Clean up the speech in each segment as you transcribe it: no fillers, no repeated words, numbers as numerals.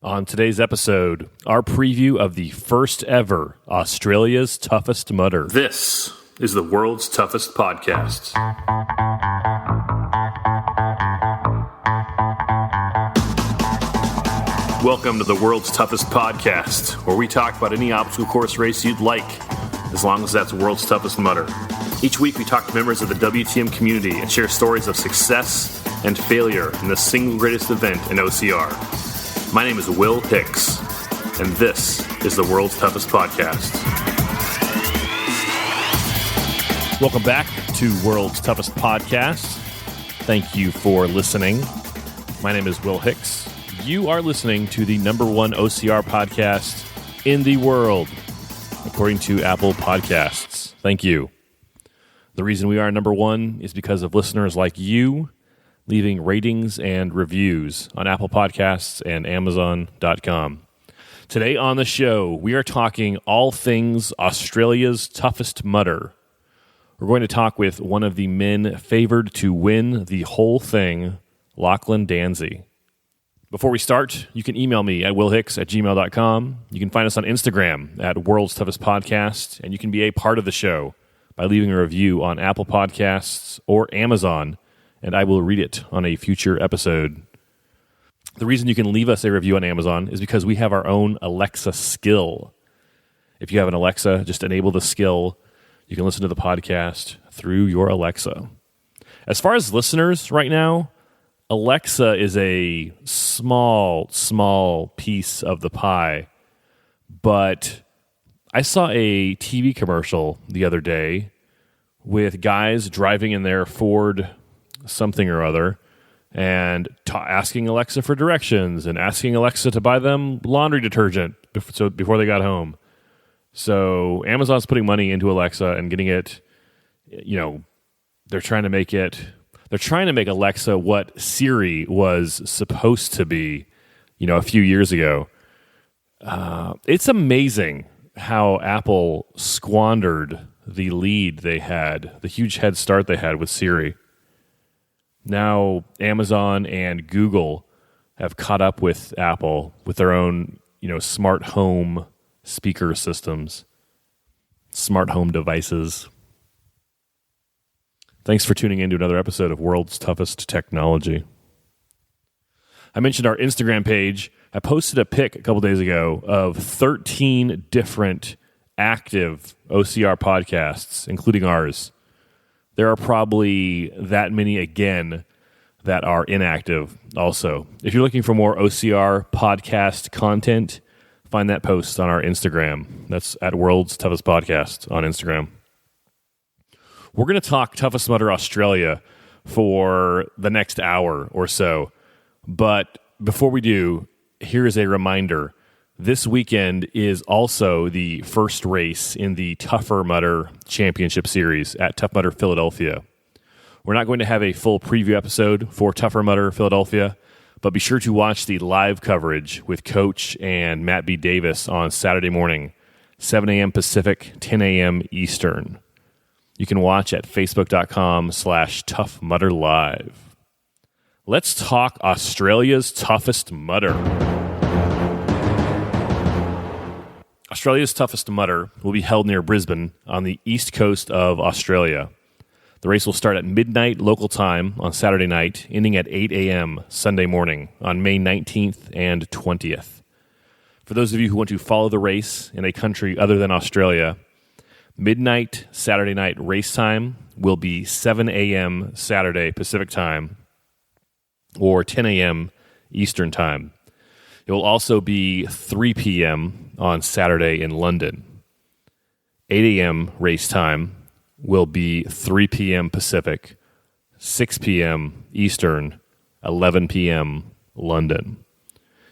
On today's episode, our preview of the first ever Australia's Toughest Mudder. This is the world's toughest podcast. Welcome to the world's toughest podcast, where we talk about any obstacle course race you'd like, as long as that's world's toughest mudder. Each week we talk to members of the WTM community and share stories of success and failure in the single greatest event in OCR. My name is Will Hicks, and this is the world's toughest podcast. Welcome back to World's Toughest Podcast. Thank you for listening. My name is Will Hicks. You are listening to the number one OCR podcast in the world, according to Apple Podcasts. Thank you. The reason we are number one is because of listeners like you leaving ratings and reviews on Apple Podcasts and Amazon.com. Today on the show, we are talking all things Australia's toughest mudder. We're going to talk with one of the men favored to win the whole thing, Lachlan Dansie. Before we start, you can email me at willhicks@gmail.com. You can find us on Instagram at World's Toughest Podcast, and you can be a part of the show by leaving a review on Apple Podcasts or Amazon, and I will read it on a future episode. The reason you can leave us a review on Amazon is because we have our own Alexa skill. If you have an Alexa, just enable the skill. You can listen to the podcast through your Alexa. As far as listeners right now, Alexa is a small piece of the pie. But I saw a TV commercial the other day with guys driving in their Ford something or other and asking Alexa for directions and asking Alexa to buy them laundry detergent before they got home. So Amazon's putting money into Alexa and getting it, they're trying to make Alexa what Siri was supposed to be, a few years ago. It's amazing how Apple squandered the lead they had, the huge head start they had with Siri. Now Amazon and Google have caught up with Apple with their own, smart home speaker systems, smart home devices. Thanks for tuning in to another episode of World's Toughest Technology. I mentioned our Instagram page. I posted a pic a couple days ago of 13 different active OCR podcasts, including ours. There are probably that many again that are inactive also. If you're looking for more OCR podcast content, find that post on our Instagram. That's at World's Toughest Podcast on Instagram. We're going to talk Toughest Mudder Australia for the next hour or so. But before we do, here's a reminder. This weekend is also the first race in the Tougher Mudder Championship Series at Tough Mudder Philadelphia. We're not going to have a full preview episode for Tougher Mudder Philadelphia, but be sure to watch the live coverage with Coach and Matt B. Davis on Saturday morning, 7 a.m. Pacific, 10 a.m. Eastern. You can watch at facebook.com/toughmudderlive. Let's talk Australia's toughest mudder. Australia's toughest mudder will be held near Brisbane on the east coast of Australia. The race will start at midnight local time on Saturday night, ending at 8 a.m. Sunday morning on May 19th and 20th. For those of you who want to follow the race in a country other than Australia, midnight Saturday night race time will be 7 a.m. Saturday Pacific time or 10 a.m. Eastern time. It will also be 3 p.m. on Saturday in London. 8 a.m. race time will be 3 p.m. Pacific, 6 p.m. Eastern, 11 p.m. London.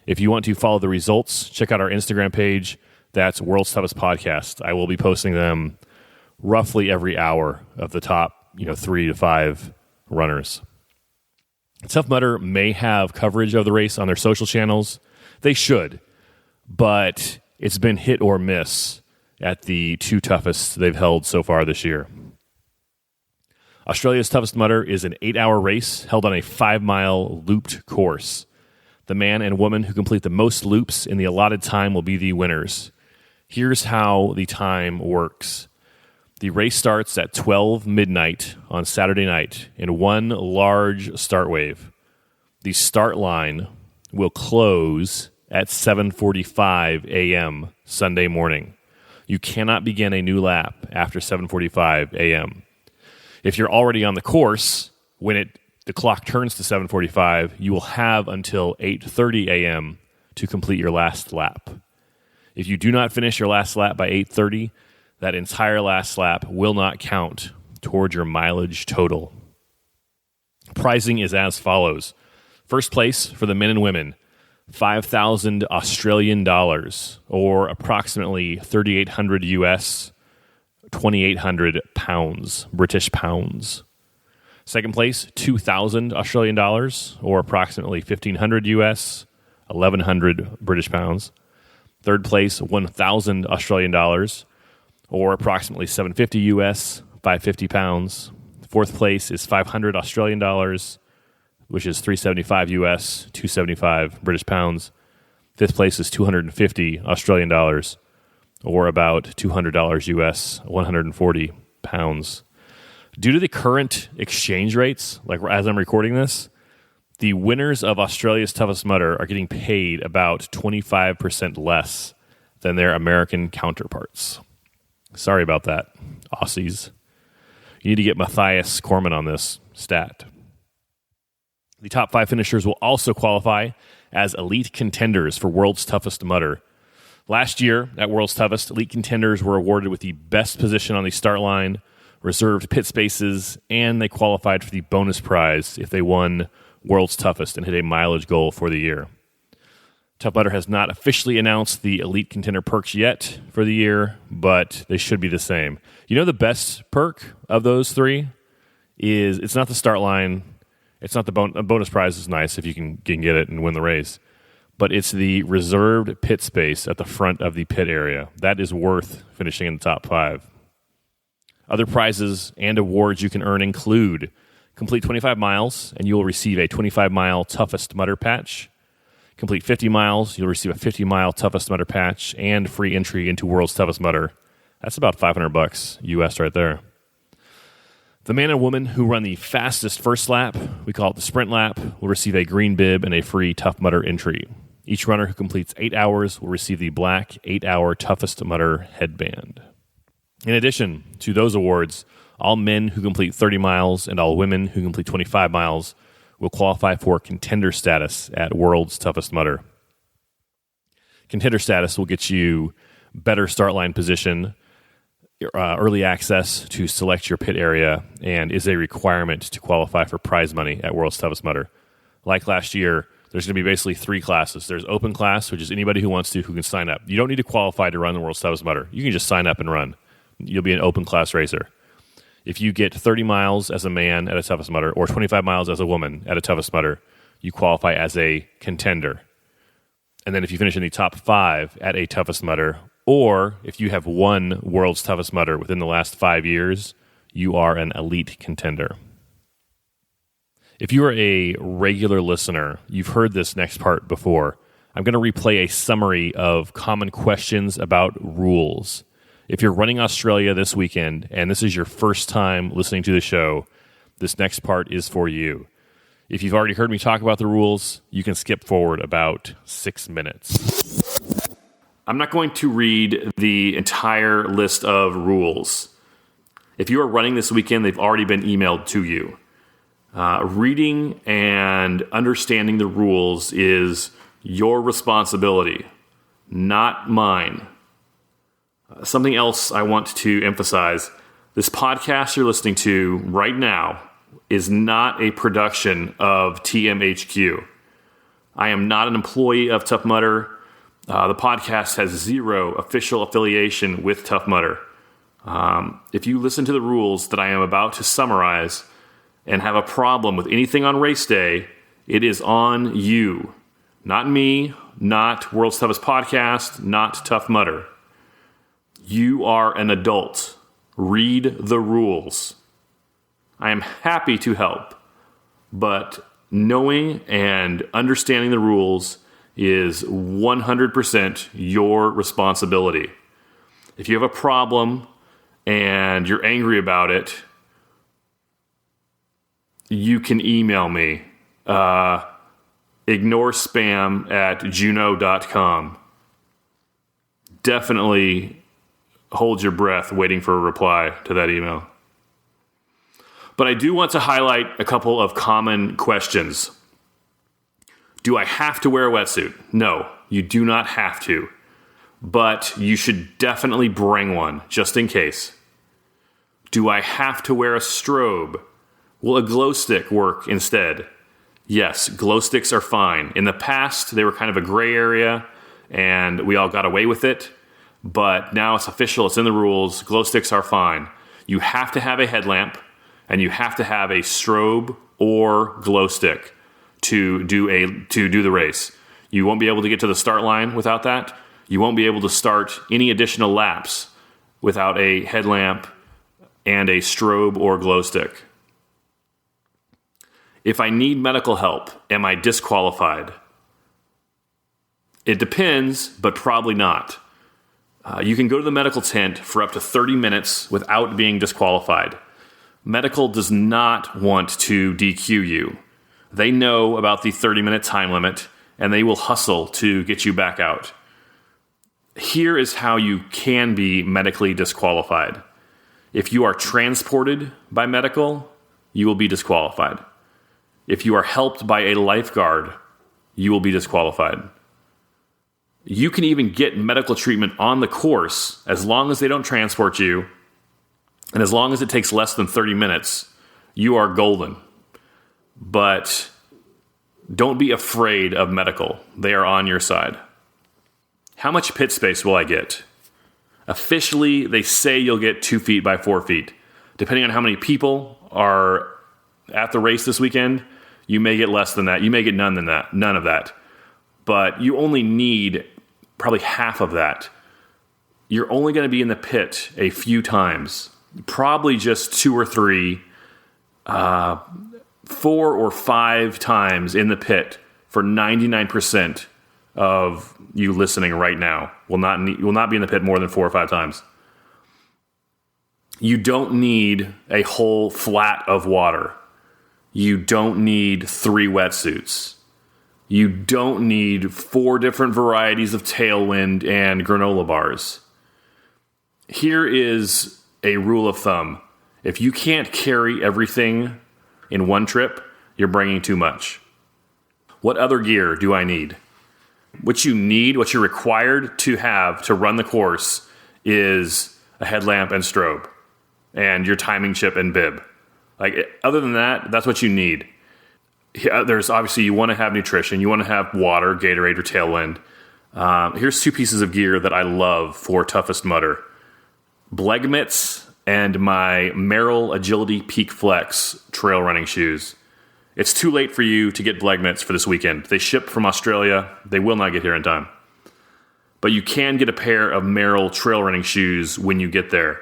If you want to follow the results, check out our Instagram page. That's World's Toughest Podcast. I will be posting them roughly every hour of the top, 3 to 5 runners. Tough Mudder may have coverage of the race on their social channels. They should, but it's been hit or miss at the two toughest they've held so far this year. Australia's Toughest Mudder is an 8-hour race held on a 5-mile looped course. The man and woman who complete the most loops in the allotted time will be the winners. Here's how the time works. The race starts at 12 midnight on Saturday night in one large start wave. The start line will close at 7:45 a.m. Sunday morning. You cannot begin a new lap after 7:45 a.m. If you're already on the course, when the clock turns to 7:45, you will have until 8:30 a.m. to complete your last lap. If you do not finish your last lap by 8:30, that entire last lap will not count toward your mileage total. Pricing is as follows. First place for the men and women, 5,000 Australian dollars, or approximately 3,800 US, 2,800 pounds, British pounds. Second place, 2,000 Australian dollars, or approximately 1,500 US, 1,100 British pounds. Third place, 1,000 Australian dollars, or approximately 750 US, 550 pounds. Fourth place is 500 Australian dollars, which is 375 US, 275 British pounds. Fifth place is 250 Australian dollars, or about $200 US, 140 pounds. Due to the current exchange rates, like as I'm recording this, the winners of Australia's Toughest Mudder are getting paid about 25% less than their American counterparts. Sorry about that, Aussies. You need to get Matthias Corman on this stat. The top 5 finishers will also qualify as elite contenders for World's Toughest Mudder. Last year at World's Toughest, elite contenders were awarded with the best position on the start line, reserved pit spaces, and they qualified for the bonus prize if they won World's Toughest and hit a mileage goal for the year. Tough Mudder has not officially announced the elite contender perks yet for the year, but they should be the same. You know the best perk of those 3 is it's not the start line. It's not the bonus prize is nice if you can get it and win the race, but it's the reserved pit space at the front of the pit area. That is worth finishing in the top 5. Other prizes and awards you can earn include complete 25 miles, and you will receive a 25-mile Toughest Mudder patch. Complete 50 miles, you'll receive a 50-mile Toughest Mudder patch and free entry into World's Toughest Mudder. That's about $500 US right there. The man and woman who run the fastest first lap, we call it the sprint lap, will receive a green bib and a free Tough Mudder entry. Each runner who completes 8 hours will receive the black 8-hour Toughest Mudder headband. In addition to those awards, all men who complete 30 miles and all women who complete 25 miles will qualify for contender status at World's Toughest Mudder. Contender status will get you better start line position, early access to select your pit area, and is a requirement to qualify for prize money at World's Toughest Mudder. Like last year, there's going to be basically 3 classes. There's open class, which is anybody who wants to who can sign up. You don't need to qualify to run the World's Toughest Mudder. You can just sign up and run. You'll be an open class racer. If you get 30 miles as a man at a Toughest Mudder or 25 miles as a woman at a Toughest Mudder, you qualify as a contender. And then if you finish in the top 5 at a Toughest Mudder, or if you have won World's Toughest Mudder within the last 5 years, you are an elite contender. If you are a regular listener, you've heard this next part before. I'm going to replay a summary of common questions about rules. If you're running Australia this weekend and this is your first time listening to the show, this next part is for you. If you've already heard me talk about the rules, you can skip forward about 6 minutes. I'm not going to read the entire list of rules. If you are running this weekend, they've already been emailed to you. Reading and understanding the rules is your responsibility, not mine. Something else I want to emphasize, this podcast you're listening to right now is not a production of TMHQ. I am not an employee of Tough Mudder. The podcast has 0 official affiliation with Tough Mudder. If you listen to the rules that I am about to summarize and have a problem with anything on race day, it is on you. Not me, not World's Toughest Podcast, not Tough Mudder. You are an adult. Read the rules. I am happy to help, but knowing and understanding the rules is 100% your responsibility. If you have a problem and you're angry about it, you can email me, ignorespam@juno.com. Definitely hold your breath waiting for a reply to that email. But I do want to highlight a couple of common questions. Do I have to wear a wetsuit? No, you do not have to. But you should definitely bring one, just in case. Do I have to wear a strobe? Will a glow stick work instead? Yes, glow sticks are fine. In the past, they were kind of a gray area, and we all got away with it. But now it's official, it's in the rules, glow sticks are fine. You have to have a headlamp, and you have to have a strobe or glow stick to do the race. You won't be able to get to the start line without that. You won't be able to start any additional laps without a headlamp and a strobe or glow stick. If I need medical help, am I disqualified? It depends, but probably not. You can go to the medical tent for up to 30 minutes without being disqualified. Medical does not want to DQ you. They know about the 30-minute time limit, and they will hustle to get you back out. Here is how you can be medically disqualified. If you are transported by medical, you will be disqualified. If you are helped by a lifeguard, you will be disqualified. You can even get medical treatment on the course as long as they don't transport you, and as long as it takes less than 30 minutes, you are golden. But don't be afraid of medical. They are on your side. How much pit space will I get? Officially, they say you'll get 2 feet by 4 feet. Depending on how many people are at the race this weekend, you may get less than that. You may get none of that. But you only need probably half of that. You're only going to be in the pit a few times. Probably just 2 or 3, 4 or 5 times in the pit for 99% of you listening right now. Will not be in the pit more than 4 or 5 times. You don't need a whole flat of water. You don't need 3 wetsuits. You don't need 4 different varieties of tailwind and granola bars. Here is a rule of thumb. If you can't carry everything in one trip, you're bringing too much. What other gear do I need? What you're required to have to run the course is a headlamp and strobe and your timing chip and bib. Other than that, that's what you need. There's obviously, you want to have nutrition. You want to have water, Gatorade, or Tailwind. Here's 2 pieces of gear that I love for toughest mudder. Bleg mitts and my Merrell Agility Peak Flex trail running shoes. It's too late for you to get Bleg mitts for this weekend. They ship from Australia. They will not get here in time. But you can get a pair of Merrell trail running shoes when you get there.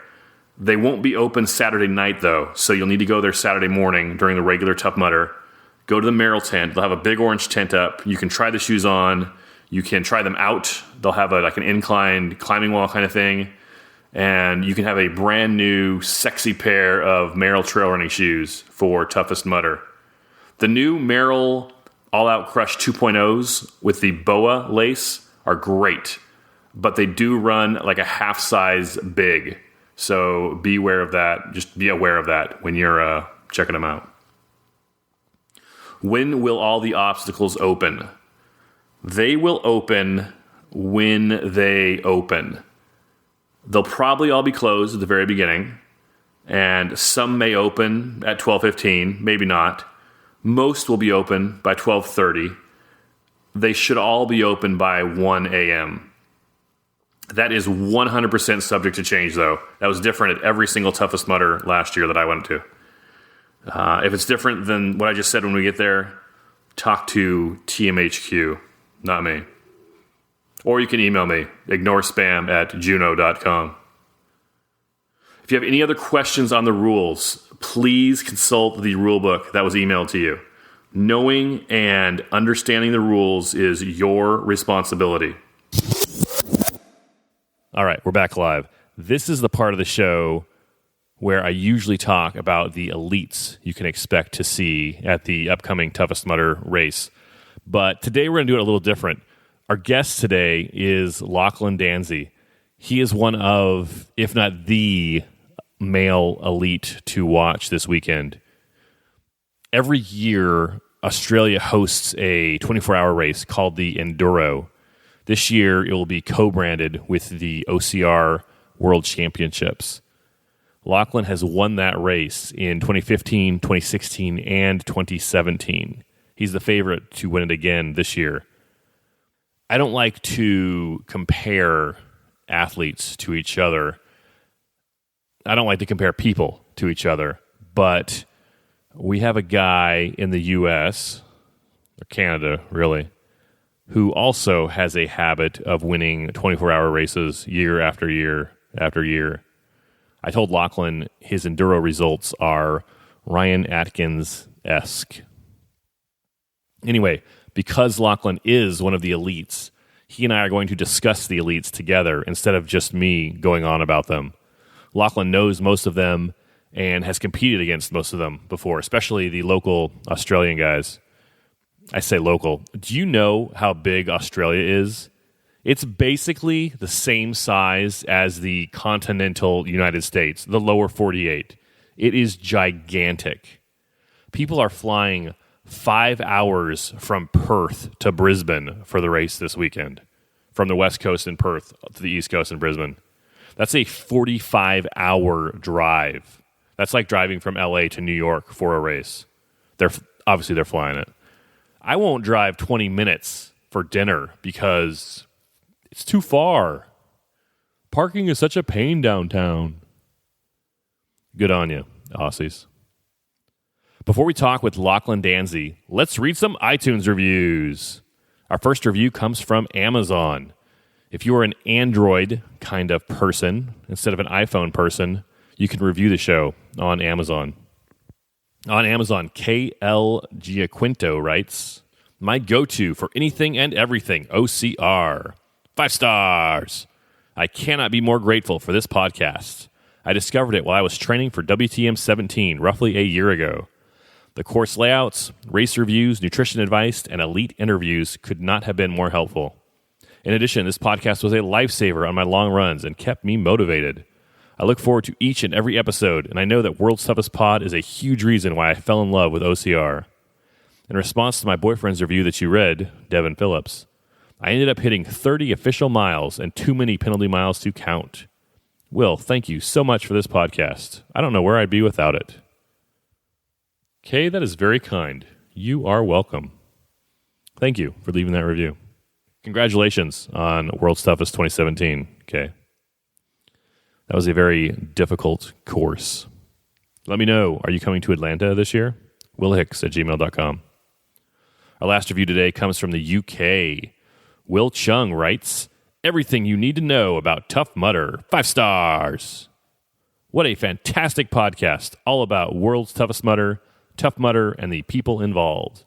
They won't be open Saturday night, though, so you'll need to go there Saturday morning during the regular Tough Mudder. Go to the Merrell tent. They'll have a big orange tent up. You can try the shoes on. You can try them out. They'll have an inclined climbing wall kind of thing. And you can have a brand new, sexy pair of Merrell trail running shoes for toughest mudder. The new Merrell All Out Crush 2.0s with the BOA lace are great, but they do run like a half size big. So be aware of that. Just be aware of that when you're checking them out. When will all the obstacles open? They will open when they open. They'll probably all be closed at the very beginning, and some may open at 12:15, maybe not. Most will be open by 12:30. They should all be open by 1 a.m. That is 100% subject to change, though. That was different at every single toughest mudder last year that I went to. If it's different than what I just said when we get there, talk to TMHQ, not me. Or you can email me, ignorespam@juno.com. If you have any other questions on the rules, please consult the rule book that was emailed to you. Knowing and understanding the rules is your responsibility. All right, we're back live. This is the part of the show where I usually talk about the elites you can expect to see at the upcoming Toughest Mudder race. But today we're going to do it a little different. Our guest today is Lachlan Dansie. He is one of, if not the male elite to watch this weekend. Every year, Australia hosts a 24-hour race called the Enduro. This year, it will be co-branded with the OCR World Championships. Lachlan has won that race in 2015, 2016, and 2017. He's the favorite to win it again this year. I don't like to compare athletes to each other. I don't like to compare people to each other, but we have a guy in the U.S., or Canada, really, who also has a habit of winning 24-hour races year after year after year. I told Lachlan his Enduro results are Ryan Atkins-esque. Anyway, because Lachlan is one of the elites, he and I are going to discuss the elites together instead of just me going on about them. Lachlan knows most of them and has competed against most of them before, especially the local Australian guys. I say local. Do you know how big Australia is? It's basically the same size as the continental United States, the lower 48. It is gigantic. People are flying 5 hours from Perth to Brisbane for the race this weekend, from the West Coast in Perth to the East Coast in Brisbane. That's a 45-hour drive. That's like driving from LA to New York for a race. They're flying it. I won't drive 20 minutes for dinner because it's too far. Parking is such a pain downtown. Good on you, Aussies. Before we talk with Lachlan Dansie, let's read some iTunes reviews. Our first review comes from Amazon. If you are an Android kind of person instead of an iPhone person, you can review the show on Amazon. On Amazon, KL Giaquinto writes, "My go-to for anything and everything, OCR. 5 stars. I cannot be more grateful for this podcast. I discovered it while I was training for WTM 17 roughly a year ago. The course layouts, race reviews, nutrition advice, and elite interviews could not have been more helpful. In addition, this podcast was a lifesaver on my long runs and kept me motivated. I look forward to each and every episode, and I know that World's Toughest Pod is a huge reason why I fell in love with OCR. In response to my boyfriend's review that you read, Devin Phillips, I ended up hitting 30 official miles and too many penalty miles to count. Will, thank you so much for this podcast. I don't know where I'd be without it." Kay, that is very kind. You are welcome. Thank you for leaving that review. Congratulations on World's Toughest 2017, Kay. That was a very difficult course. Let me know, are you coming to Atlanta this year? willhicks@gmail.com. Our last review today comes from the UK. Will Chung writes, "Everything you need to know about Tough Mudder, 5 stars. What a fantastic podcast, all about World's Toughest Mudder, Tough Mudder, and the people involved.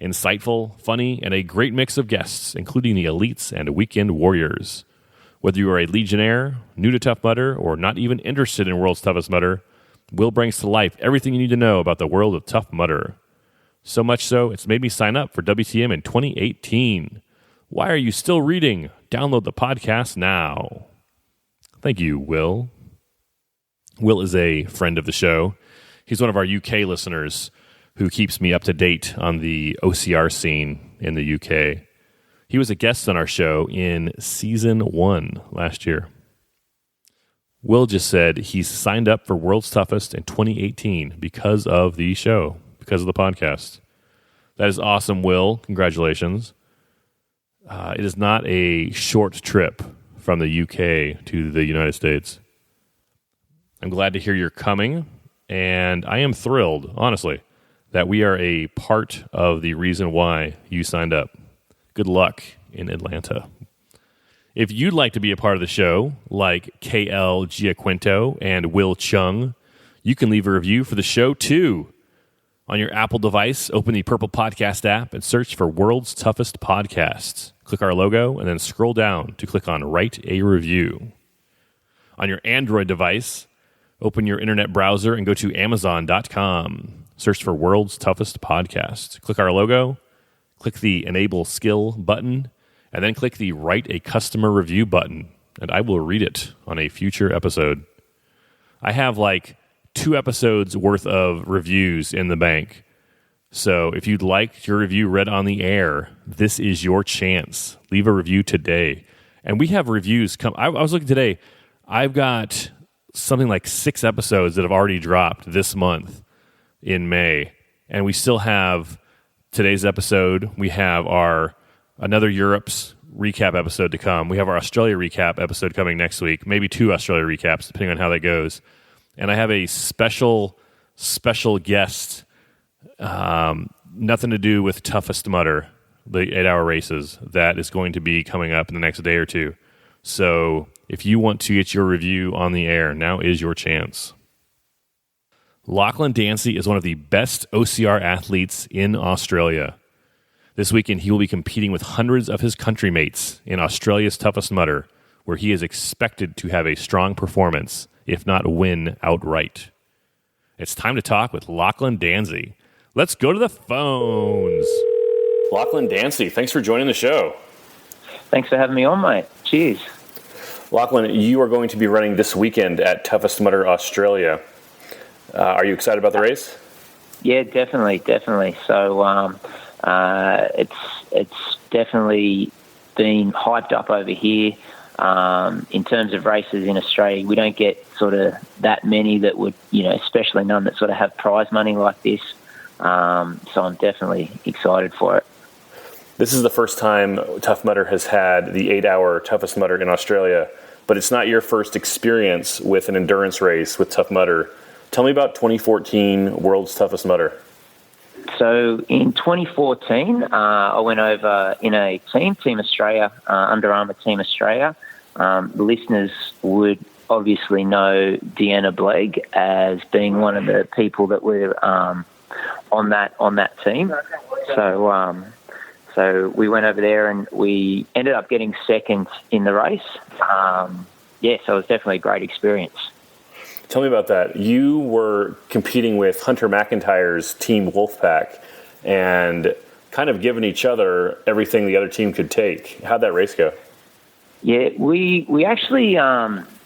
Insightful, funny, and a great mix of guests, including the elites and weekend warriors. Whether you are a Legionnaire, new to Tough Mudder, or not even interested in World's Toughest Mudder, Will brings to life everything you need to know about the world of Tough Mudder. So much so, it's made me sign up for WTM in 2018. Why are you still reading? Download the podcast now." Thank you, Will. Will is a friend of the show. He's one of our UK listeners who keeps me up to date on the OCR scene in the UK. He was a guest on our show in Season 1 last year. Will just said he's signed up for World's Toughest in 2018 because of the show, because of the podcast. That is awesome, Will. Congratulations. It is not a short trip from the UK to the United States. I'm glad to hear you're coming, and I am thrilled, honestly, that we are a part of the reason why you signed up. Good luck in Atlanta. If you'd like to be a part of the show, like KL Giaquinto and Will Chung, you can leave a review for the show too On your Apple device, open the Purple Podcast app and search for World's Toughest Podcasts. Click our logo and then scroll down to click on Write a Review. On your Android device, open your internet browser and go to Amazon.com. Search for World's Toughest Podcast. Click our logo, click the Enable Skill button, and then click the Write a Customer Review button, and I will read it on a future episode. I have like 2 episodes worth of reviews in the bank. So if you'd like your review read on the air, this is your chance. Leave a review today. And we have reviews come. I was looking today. I've got something like 6 episodes that have already dropped this month in May. And we still have today's episode. We have our another Europe's recap episode to come. We have our Australia recap episode coming next week. Maybe 2 Australia recaps, depending on how that goes. And I have a special guest, nothing to do with Toughest Mudder, the 8-hour races, that is going to be coming up in the next day or 2. So if you want to get your review on the air, now is your chance. Lachlan Dansie is one of the best OCR athletes in Australia. This weekend, he will be competing with hundreds of his country mates in Australia's Toughest Mudder, where he is expected to have a strong performance, if not win outright. It's time to talk with Lachlan Dansie. Let's go to the phones. Lachlan Dansie, thanks for joining the show. Thanks for having me on, mate. Cheers. Lachlan, you are going to be running this weekend at Toughest Mudder Australia. Are you excited about the race? Yeah, definitely. So it's definitely been hyped up over here. In terms of races in Australia, we don't get sort of that many that would, especially none that sort of have prize money like this. So I'm definitely excited for it. This is the first time Tough Mudder has had the 8-hour Toughest Mudder in Australia, but it's not your first experience with an endurance race with Tough Mudder. Tell me about 2014 World's Toughest Mudder. So in 2014, I went over in a Team Australia, Under Armour Team Australia. The listeners would obviously know Deanna Blake as being one of the people that were on that team. So we went over there and we ended up getting second in the race. So it was definitely a great experience. Tell me about that. You were competing with Hunter McIntyre's team Wolfpack and kind of giving each other everything the other team could take. How'd that race go? Yeah, we actually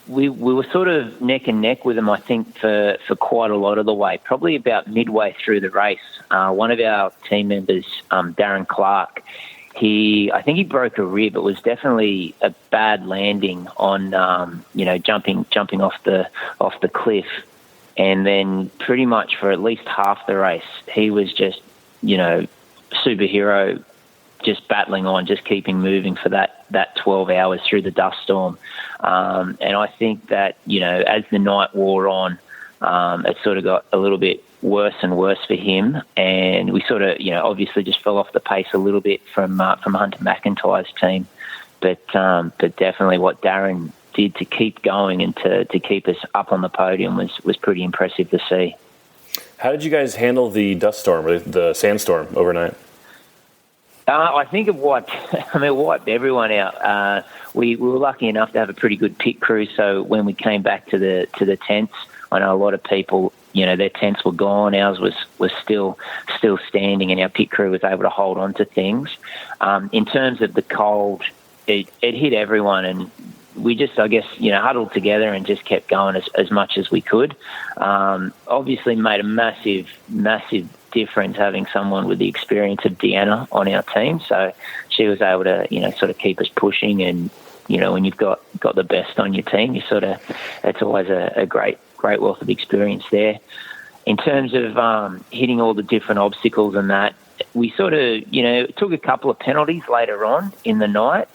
we were sort of neck and neck with them, I think, for quite a lot of the way. Probably about midway through the race, one of our team members, Darren Clark, I think he broke a rib. It was definitely a bad landing on, jumping off the cliff, and then pretty much for at least half the race, he was just, superhero, just battling on, just keeping moving for that 12 hours through the dust storm. And I think that, as the night wore on, it sort of got a little bit worse and worse for him, and we sort of, obviously just fell off the pace a little bit from Hunter McIntyre's team, but definitely what Darren did to keep going and to keep us up on the podium was pretty impressive to see. How did you guys handle the dust storm or the sandstorm overnight? I think it wiped everyone out. We were lucky enough to have a pretty good pit crew, so when we came back to the tents, I know a lot of people, their tents were gone. Ours was still standing, and our pit crew was able to hold on to things. In terms of the cold, it hit everyone, and we just, I guess, huddled together and just kept going as much as we could. Obviously made a massive difference having someone with the experience of Deanna on our team. So she was able to, sort of keep us pushing, and, when you've got the best on your team, it's always a great wealth of experience there. In terms of hitting all the different obstacles and that, we sort of, took a couple of penalties later on in the night,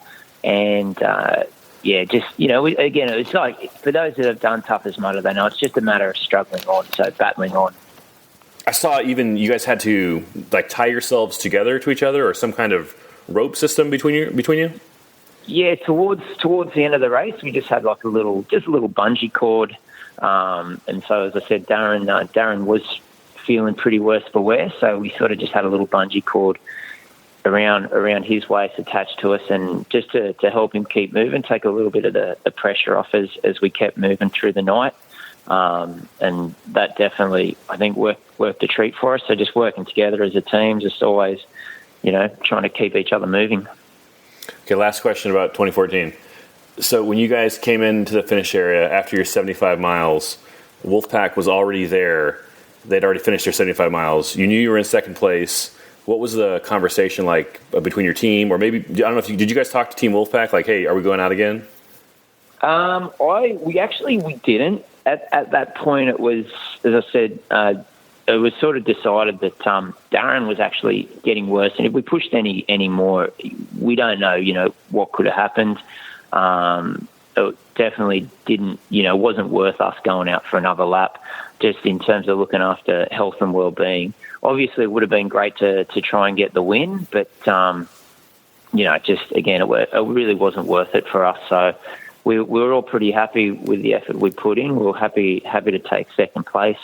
and again, it's like, for those that have done Toughest Mudder, they know it's just a matter of struggling on, so battling on. I saw even you guys had to tie yourselves together to each other, or some kind of rope system between you. Yeah, towards the end of the race, we just had a little bungee cord, and so as I said, Darren was feeling pretty worse for wear. So we sort of just had a little bungee cord around his waist attached to us, and just to help him keep moving, take a little bit of the pressure off as we kept moving through the night. And that definitely, I think, worked a treat for us. So just working together as a team, just always, trying to keep each other moving. Okay, last question about 2014. So when you guys came into the finish area after your 75 miles, Wolfpack was already there. They'd already finished their 75 miles. You knew you were in second place. What was the conversation like between your team, or maybe, I don't know if did you guys talk to Team Wolfpack, like, hey, are we going out again? We didn't. At that point, it was, as I said, it was sort of decided that Darren was actually getting worse, and if we pushed any more, we don't know, what could have happened. It definitely didn't, wasn't worth us going out for another lap, just in terms of looking after health and well-being. Obviously, it would have been great to try and get the win, but, just, again, it really wasn't worth it for us. So we were all pretty happy with the effort we put in. We were happy to take second place,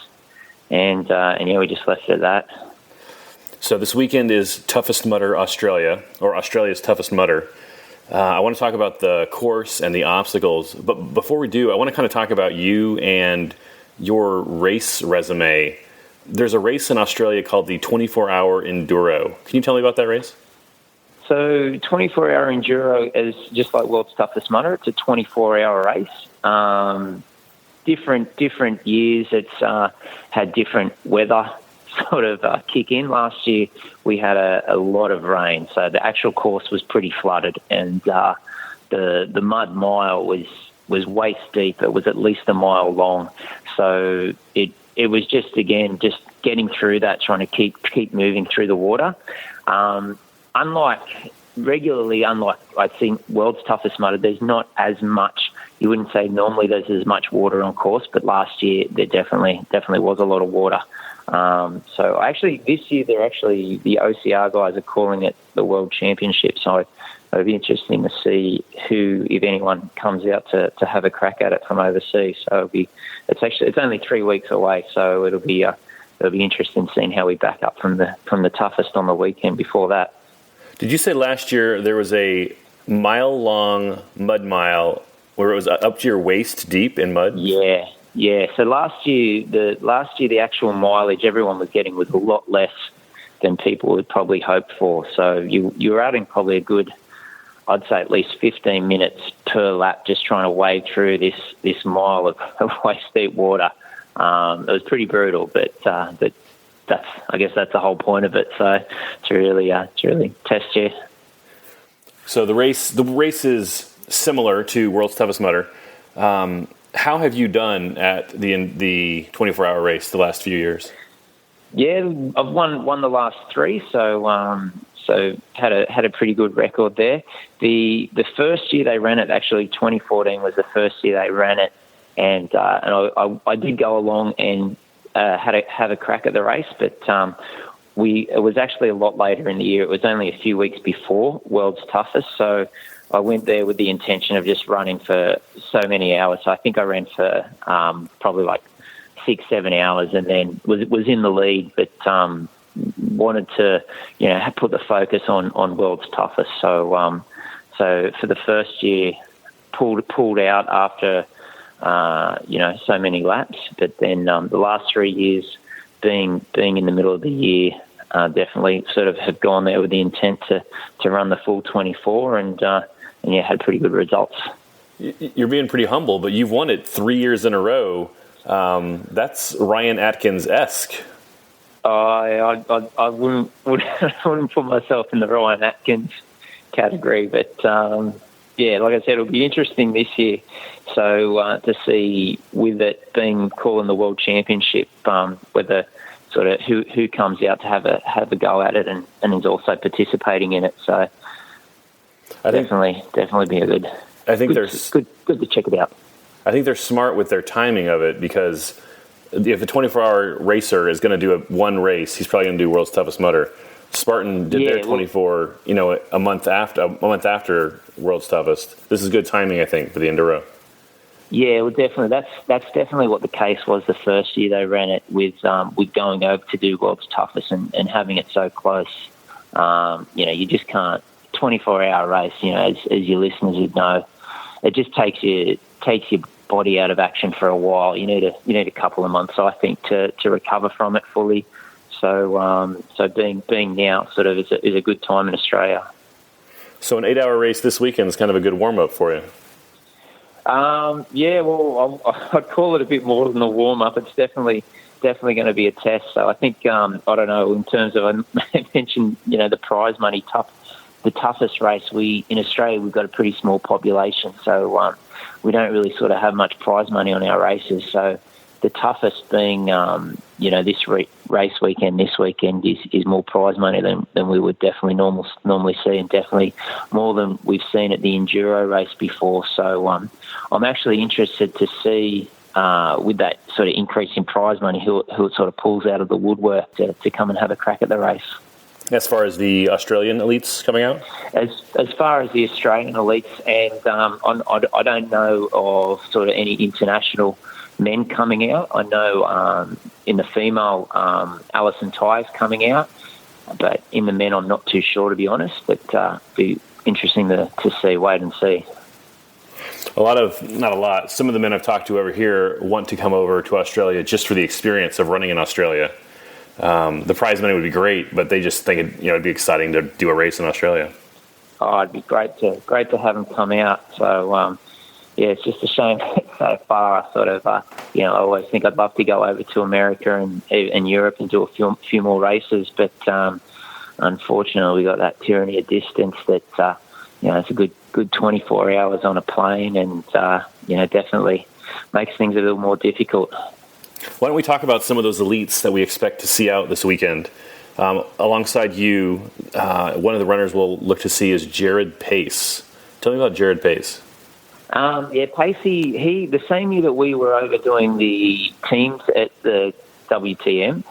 and we just left it at that. So this weekend is Toughest Mudder Australia, or Australia's Toughest Mudder. I want to talk about the course and the obstacles, but before we do, I want to kind of talk about you and your race resume. There's a race in Australia called the 24-hour Enduro. Can you tell me about that race? So 24-hour Enduro is just like World's Toughest Mudder. It's a 24-hour race. Different years. It's had different weather sort of kick in. Last year we had a lot of rain, so the actual course was pretty flooded, and the mud mile was waist deep. It was at least a mile long, so it was just getting through that, trying to keep moving through the water. Unlike I think World's Toughest Mudder, there's not as much. You wouldn't say normally there's as much water on course, but last year there definitely was a lot of water. So actually this year the OCR guys are calling it the World Championship. So it'll be interesting to see who, if anyone, comes out to have a crack at it from overseas. So it's only 3 weeks away. So it'll be interesting seeing how we back up from the toughest on the weekend before that. Did you say last year there was a mile-long mud mile where it was up to your waist deep in mud? Yeah. So last year the actual mileage everyone was getting was a lot less than people had probably hoped for. So you were adding probably a good, I'd say at least 15 minutes per lap, just trying to wade through this mile of waist deep water. It was pretty brutal, but I guess that's the whole point of it. So to really test you. So the race is similar to World's Toughest Mudder. How have you done at the 24-hour race the last few years? Yeah, I've won the last three, so had a pretty good record there. The first year they ran it, actually 2014 was the first year they ran it, and I did go along and have a crack at the race, but it was actually a lot later in the year. It was only a few weeks before World's Toughest, so I went there with the intention of just running for so many hours. So I think I ran for probably like 6-7 hours, and then was in the lead, but wanted to put the focus on World's Toughest. So for the first year, pulled out after so many laps, but then the last 3 years being in the middle of the year, definitely sort of have gone there with the intent to run the full 24, and had pretty good results. You're being pretty humble, but you've won it 3 years in a row. That's Ryan Atkins-esque. I wouldn't put myself in the Ryan Atkins category, but like I said, it'll be interesting this year. So to see, with it being called the World Championship, whether sort of who comes out to have a go at it and is also participating in it. So definitely be a good. I think good to check it out. I think they're smart with their timing of it, because if a 24-hour racer is going to do one race, he's probably going to do World's Toughest Mudder. Spartan did their 24, a month after World's Toughest. This is good timing, I think, for the Enduro. Yeah, well, definitely. That's definitely what the case was the first year they ran it with going over to do World's Toughest and having it so close. You just can't 24-hour race. As your listeners would know, it just takes your body out of action for a while. You need a couple of months, I think, to recover from it fully. So being now sort of is a good time in Australia. So an 8-hour race this weekend is kind of a good warm up for you. Yeah, well, I'd call it a bit more than a warm up. It's definitely going to be a test. So I think I don't know, in terms of I mentioned the prize money the toughest race. In Australia we've got a pretty small population, so we don't really sort of have much prize money on our races. So the toughest being this race weekend this weekend is more prize money than we would definitely normally see, and definitely more than we've seen at the Enduro race before. So I'm actually interested to see with that sort of increase in prize money who it sort of pulls out of the woodwork to come and have a crack at the race. As far as the Australian elites coming out? As far as the Australian elites, and I don't know of sort of any international men coming out. I know in the female, Alison Tyer's coming out, but in the men I'm not too sure, to be honest. But be interesting to see, wait and see. Some of the men I've talked to over here want to come over to Australia just for the experience of running in Australia. The prize money would be great, but they just think it'd be exciting to do a race in Australia. Oh, it'd be great to have them come out. So it's just a shame so far. Sort of, I always think I'd love to go over to America and Europe and do a few more races, but unfortunately, we got that tyranny of distance that it's a good 24 hours on a plane, and definitely makes things a little more difficult. Why don't we talk about some of those elites that we expect to see out this weekend? Alongside you, one of the runners we'll look to see is Jared Pace. Tell me about Jared Pace. Pacey, the same year that we were over doing the teams at the WTM,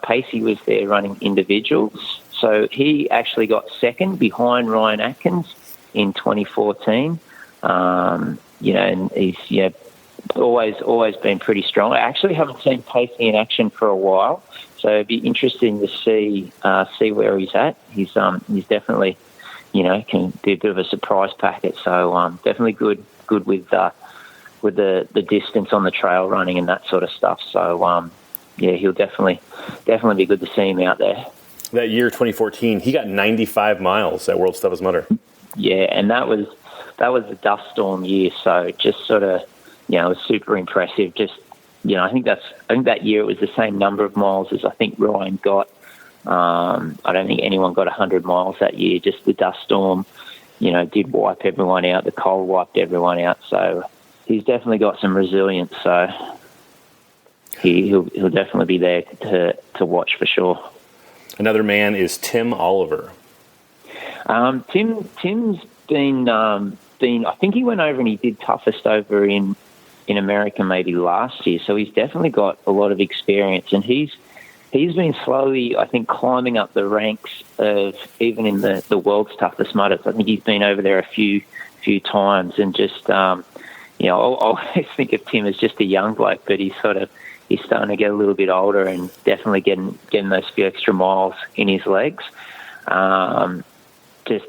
Pacey was there running individuals. So he actually got second behind Ryan Atkins in 2014. And he's always been pretty strong. I actually haven't seen Pacey in action for a while, so it'd be interesting to see where he's at. He's definitely can be a bit of a surprise packet. So definitely good with the distance on the trail running and that sort of stuff. So he'll definitely be good to see him out there. That year 2014, he got 95 miles at World's Toughest Mudder. Yeah, and that was a dust storm year. So just sort of. It was super impressive. Just, I think that year it was the same number of miles as I think Ryan got. I don't think anyone got 100 miles that year. Just the dust storm, did wipe everyone out. The cold wiped everyone out. So he's definitely got some resilience. So he'll definitely be there to watch for sure. Another man is Tim Oliver. Tim's been. I think he went over and he did toughest over in America maybe last year, so he's definitely got a lot of experience, and he's been slowly, I think, climbing up the ranks of even in the world's toughest mudders. I think he's been over there a few times, and just I always think of Tim as just a young bloke, but he's starting to get a little bit older and definitely getting those few extra miles in his legs. He's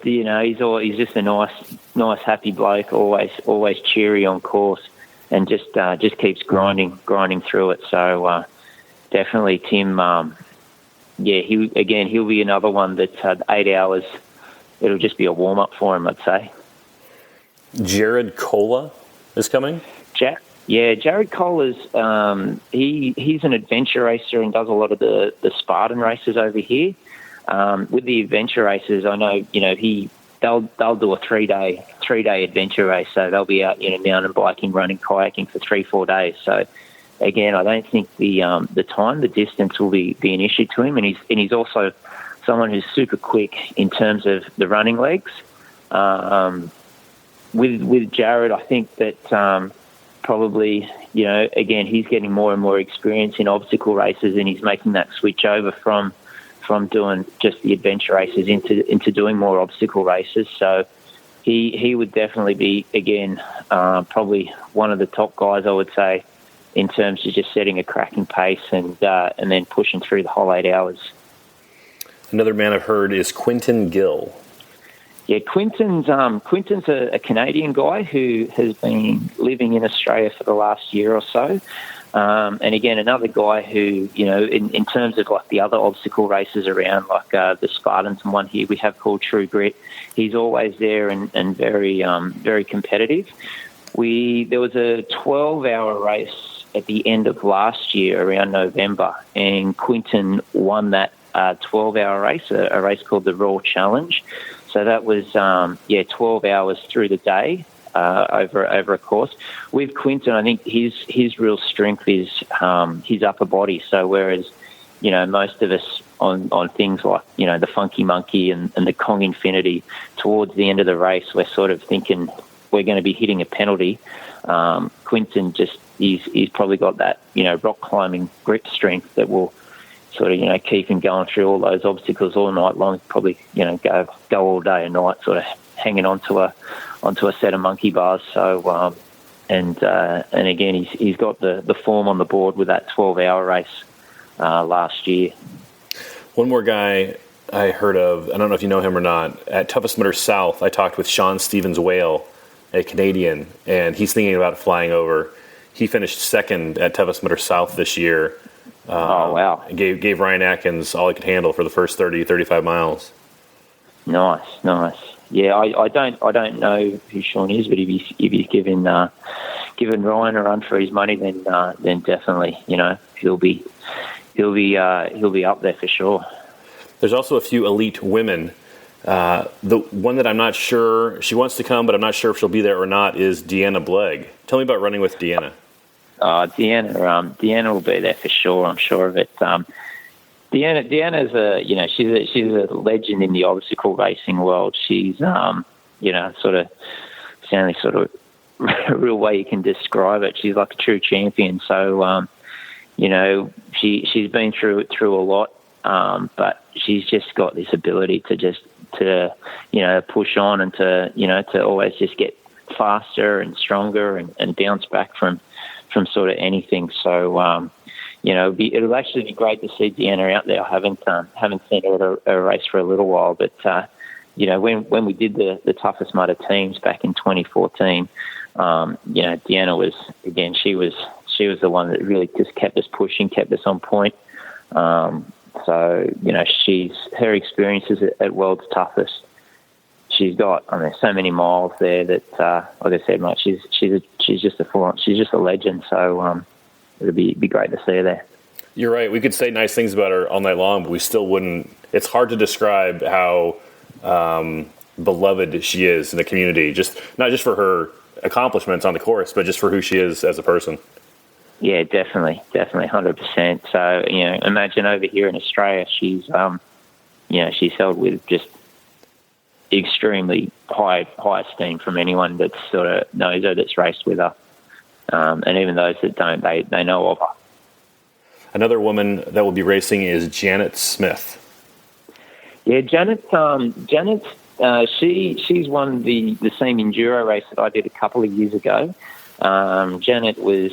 just a nice happy bloke, always cheery on course, and just keeps grinding through it. So definitely Tim, he'll be another one that's had 8 hours. It'll just be a warm up for him, I'd say. Jared Cola is coming. Jared Cola's he's an adventure racer and does a lot of the Spartan races over here. With the adventure races, I know they'll do a three day adventure race, so they'll be out mountain biking, running, kayaking for 3-4 days. So again, I don't think the distance will be an issue to him, and he's also someone who's super quick in terms of the running legs. With Jared, I think that probably again he's getting more and more experience in obstacle races, and he's making that switch over from doing just the adventure races into doing more obstacle races. So he would definitely be, again, probably one of the top guys, I would say, in terms of just setting a cracking pace and then pushing through the whole 8 hours. Another man I've heard is Quinton Gill. Yeah, Quinton's a Canadian guy who has been living in Australia for the last year or so. And again, another guy who, in terms of like the other obstacle races around, like the Spartans and one here we have called True Grit, he's always there and very very competitive. There was a 12-hour race at the end of last year around November, and Quinton won that 12-hour race, a race called the Raw Challenge. So that was 12 hours through the day over a course. With Quinton, I think his real strength is his upper body. So whereas most of us on things like the Funky Monkey and the Kong Infinity, towards the end of the race we're sort of thinking we're going to be hitting a penalty. Quinton he's probably got that rock climbing grip strength that will sort of, keep him going through all those obstacles all night long. Probably, go all day and night, sort of hanging onto a set of monkey bars. So, and again, he's got the form on the board with that 12-hour race last year. One more guy I heard of, I don't know if you know him or not, at Toughest Mudder South, I talked with Sean Stevens-Whale, a Canadian, and he's thinking about flying over. He finished second at Toughest Mudder South this year. Oh, wow. Gave Ryan Atkins all he could handle for the first 35 miles. Nice. Yeah, I don't know who Sean is, but if he's given Ryan a run for his money, then definitely, he'll be up there for sure. There's also a few elite women. The one that I'm not sure, she wants to come, but I'm not sure if she'll be there or not, is Deanna Blegg. Tell me about running with Deanna. Deanna will be there for sure. I'm sure of it. Deanna's she's a legend in the obstacle racing world. She's sort of the only sort of real way you can describe it. She's like a true champion. So she's been through a lot, but she's just got this ability to push on and to always just get faster and stronger and bounce back from sort of anything. So, it'll actually be great to see Deanna out there. I haven't seen her at a race for a little while, but, when we did the Toughest Mudder teams back in 2014, Deanna was, again, she was the one that really just kept us pushing, kept us on point. So, her experiences at World's Toughest, she's got, so many miles there that, like I said, mate, she's just a legend. So it'll be great to see her there. You're right. We could say nice things about her all night long, but we still wouldn't. It's hard to describe how beloved she is in the community. Just not just for her accomplishments on the course, but just for who she is as a person. Yeah, definitely, 100%. So imagine over here in Australia, she's she's held with just extremely high esteem from anyone that sort of knows her, that's raced with her, and even those that don't, they know of her. Another woman that will be racing is Janet Smith. Yeah, Janet, she's won the same enduro race that I did a couple of years ago. Janet was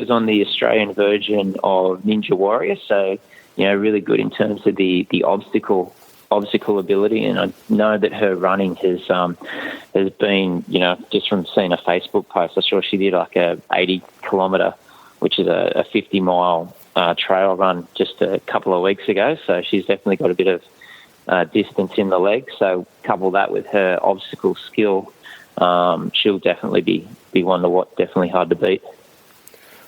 on the Australian version of Ninja Warrior, so really good in terms of the obstacle ability, and I know that her running has been, just from seeing a Facebook post, I saw she did like a 80 kilometre, which is a 50 mile trail run just a couple of weeks ago. So she's definitely got a bit of distance in the legs. So couple that with her obstacle skill, she'll definitely be one to watch, definitely hard to beat.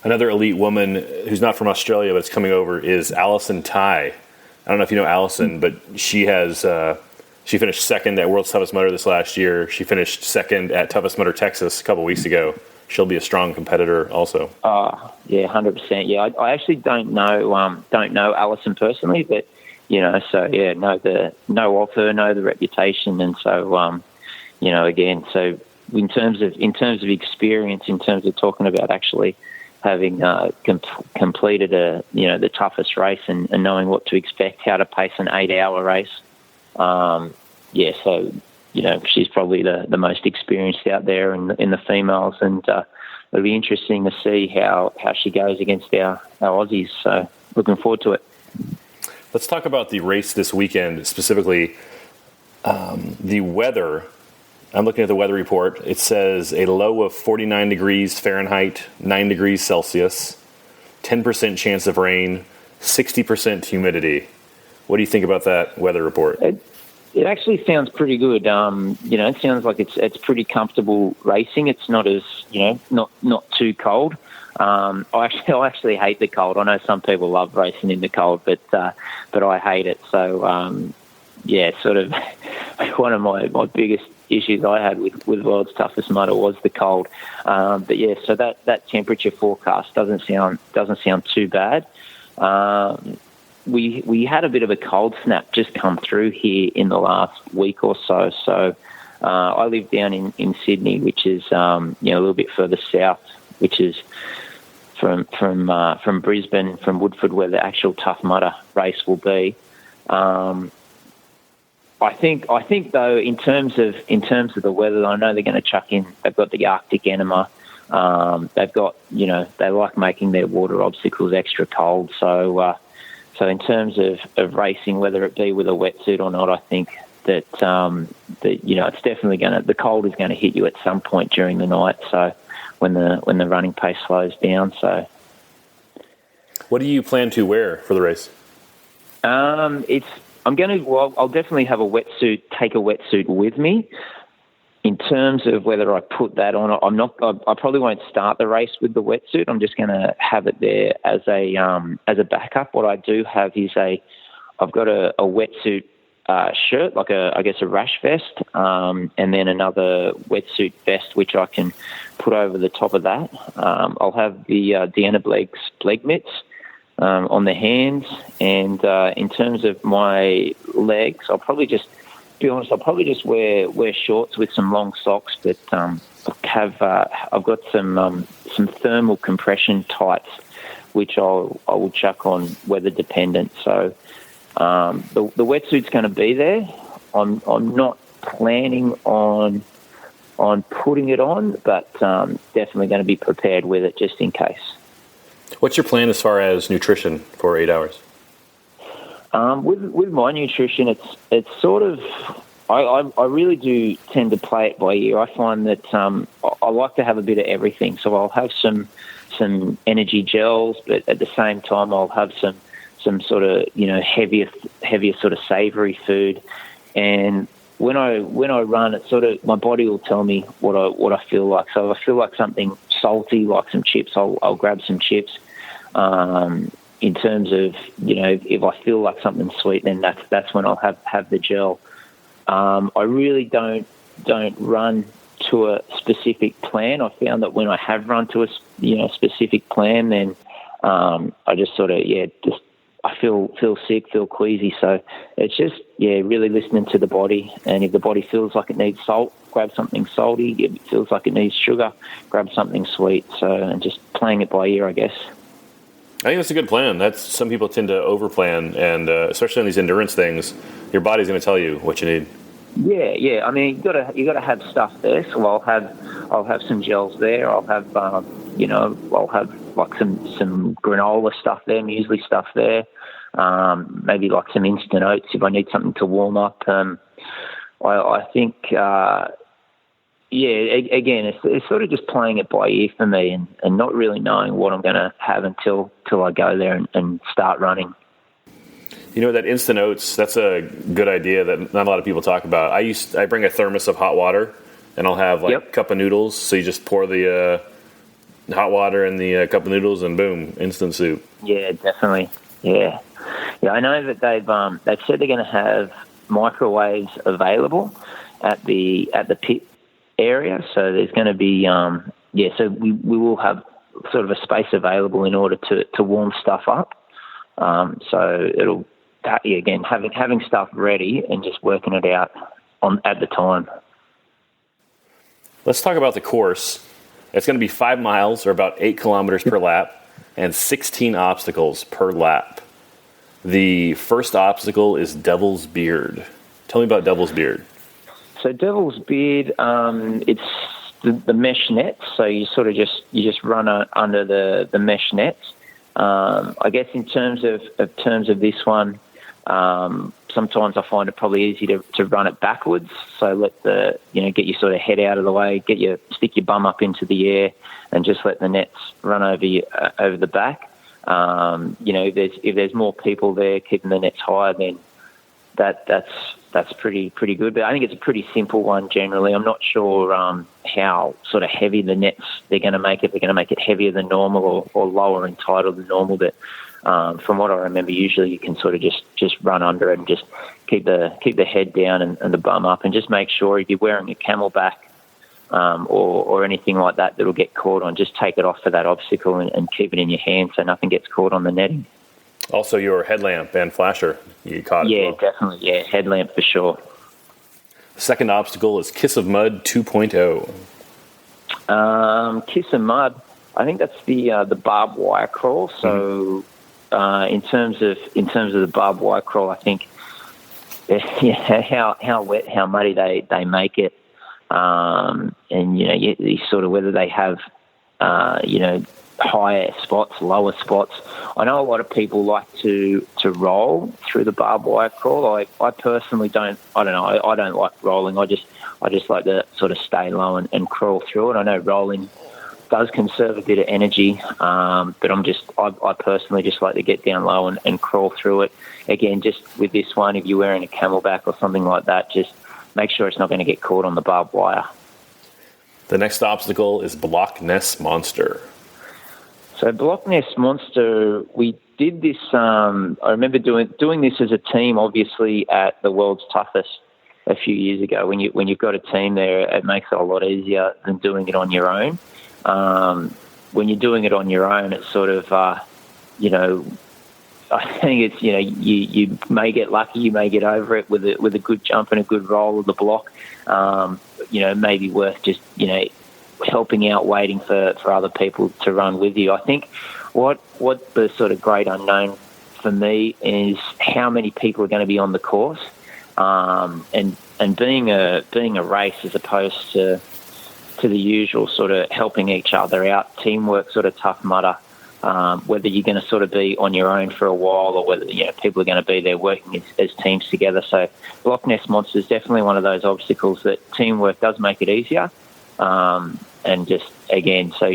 Another elite woman who's not from Australia but is coming over is Alison Tai. I don't know if you know Alison, but she finished second at World's Toughest Mudder this last year. She finished second at Toughest Mudder Texas a couple weeks ago. She'll be a strong competitor also. Yeah, 100%. Yeah, I actually don't know Alison personally, but so yeah, know of her, know the reputation, and so again, so in terms of experience, in terms of talking about actually having completed the toughest race and knowing what to expect, how to pace an 8-hour race, so she's probably the most experienced out there in the females, and it'll be interesting to see how she goes against our Aussies. So looking forward to it. Let's talk about the race this weekend, specifically the weather. I'm looking at the weather report. It says a low of 49 degrees Fahrenheit, 9 degrees Celsius, 10% chance of rain, 60% humidity. What do you think about that weather report? It actually sounds pretty good. It sounds like it's pretty comfortable racing. It's not as, not too cold. I actually hate the cold. I know some people love racing in the cold, but I hate it. So, sort of one of my biggest issues I had with World's Toughest Mudder was the cold. So that temperature forecast doesn't sound too bad. We had a bit of a cold snap just come through here in the last week or so. So I live down in Sydney, which is a little bit further south, which is from Brisbane, from Woodford, where the actual Tough Mudder race will be. I think though, in terms of the weather, I know they're going to chuck in. They've got the Arctic enema. They've got they like making their water obstacles extra cold. So in terms of racing, whether it be with a wetsuit or not, I think that it's definitely the cold is going to hit you at some point during the night. So when the running pace slows down. So what do you plan to wear for the race? I'll definitely have take a wetsuit with me. In terms of whether I put that on, I probably won't start the race with the wetsuit. I'm just going to have it there as a backup. What I do have is I've got a wetsuit shirt, like a rash vest, and then another wetsuit vest which I can put over the top of that. I'll have the Deanna Blake's leg mitts on the hands, and in terms of my legs, I'll probably just wear shorts with some long socks, but I've got some thermal compression tights, which I will chuck on weather dependent. So the wetsuit's going to be there. I'm not planning on putting it on, but definitely going to be prepared with it just in case. What's your plan as far as nutrition for 8 hours? With my nutrition, it's sort of I really do tend to play it by ear. I find that I like to have a bit of everything. So I'll have some energy gels, but at the same time I'll have some sort of heavier sort of savoury food. And when I run, it's sort of my body will tell me what I feel like. So if I feel like something salty, like some chips, I'll grab some chips. In terms of, if I feel like something sweet, then that's when I'll have the gel. I really don't run to a specific plan. I found that when I have run to a specific plan, then I just sort of I feel sick, feel queasy. So it's just really listening to the body. And if the body feels like it needs salt, grab something salty. If it feels like it needs sugar, grab something sweet. So and just playing it by ear, I guess. I think that's a good plan. Some people tend to overplan, and especially on these endurance things, your body's going to tell you what you need. Yeah. I mean, you got to have stuff there. So I'll have some gels there. I'll have I'll have like some granola stuff there, muesli stuff there. Maybe like some instant oats if I need something to warm up. I think. Again, it's sort of just playing it by ear for me and not really knowing what I'm going to have until I go there and start running. That instant oats, that's a good idea that not a lot of people talk about. I bring a thermos of hot water, and I'll have a cup of noodles. So you just pour the hot water in the cup of noodles, and boom, instant soup. Yeah, definitely. Yeah. I know that they've said they're going to have microwaves available at the pit area, so there's going to be so we will have sort of a space available in order to warm stuff up. So it'll again having stuff ready and just working it out at the time. Let's talk about the course. It's going to be 5 miles, or about 8 kilometers per lap, and 16 obstacles per lap. The first obstacle is Devil's Beard. Tell me about Devil's Beard. So Devil's Beard, it's the mesh nets. So you sort of just run under the mesh nets. I guess in terms of this one, sometimes I find it probably easy to run it backwards. So let get your sort of head out of the way, stick your bum up into the air, and just let the nets run over the back. If there's more people there keeping the nets higher, then that's pretty good. But I think it's a pretty simple one generally. I'm not sure how sort of heavy the nets they're going to make it. They're going to make it heavier than normal or lower in title than normal. But from what I remember, usually you can sort of just run under it and just keep the head down and the bum up, and just make sure if you're wearing a camelback or anything like that that'll get caught on, just take it off for that obstacle and keep it in your hand so nothing gets caught on the netting. Also, your headlamp and flasher, you caught it. Yeah, definitely. Yeah, headlamp for sure. The second obstacle is Kiss of Mud 2.0. Kiss of Mud, I think that's the barbed wire crawl. So in terms of the barbed wire crawl, I think how wet, how muddy they make it, and you sort of whether they have higher spots, lower spots. I know a lot of people like to roll through the barbed wire crawl. I personally don't. I don't know. I don't like rolling. I just like to sort of stay low and crawl through it. I know rolling does conserve a bit of energy, but I personally just like to get down low and crawl through it. Again, just with this one, if you're wearing a camelback or something like that, just make sure it's not going to get caught on the barbed wire. The next obstacle is Block Ness Monster. So Block Ness Monster, we did this. I remember doing this as a team, obviously at the World's Toughest a few years ago. When you've got a team there, it makes it a lot easier than doing it on your own. When you're doing it on your own, it's sort of I think it's you may get lucky, you may get over it with a good jump and a good roll of the block. Maybe worth just helping out, waiting for other people to run with you. I think what the sort of great unknown for me is how many people are going to be on the course, and being a race as opposed to the usual sort of helping each other out, teamwork sort of Tough Mudder. Whether you're going to sort of be on your own for a while or whether people are going to be there working as teams together. So Block Ness Monster is definitely one of those obstacles that teamwork does make it easier. And just, again, so,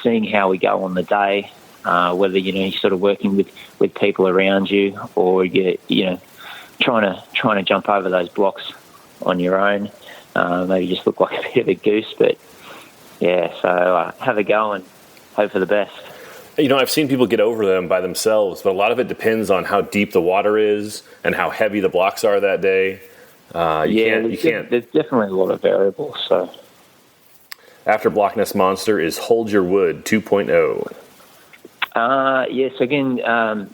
seeing how we go on the day, whether, you're sort of working with people around you or you're trying to jump over those blocks on your own, maybe just look like a bit of a goose. But, yeah, so have a go and hope for the best. I've seen people get over them by themselves, but a lot of it depends on how deep the water is and how heavy the blocks are that day. You can't. There's definitely a lot of variables, so... After Block Ness Monster is Hold Your Wood 2.0. Yes, again,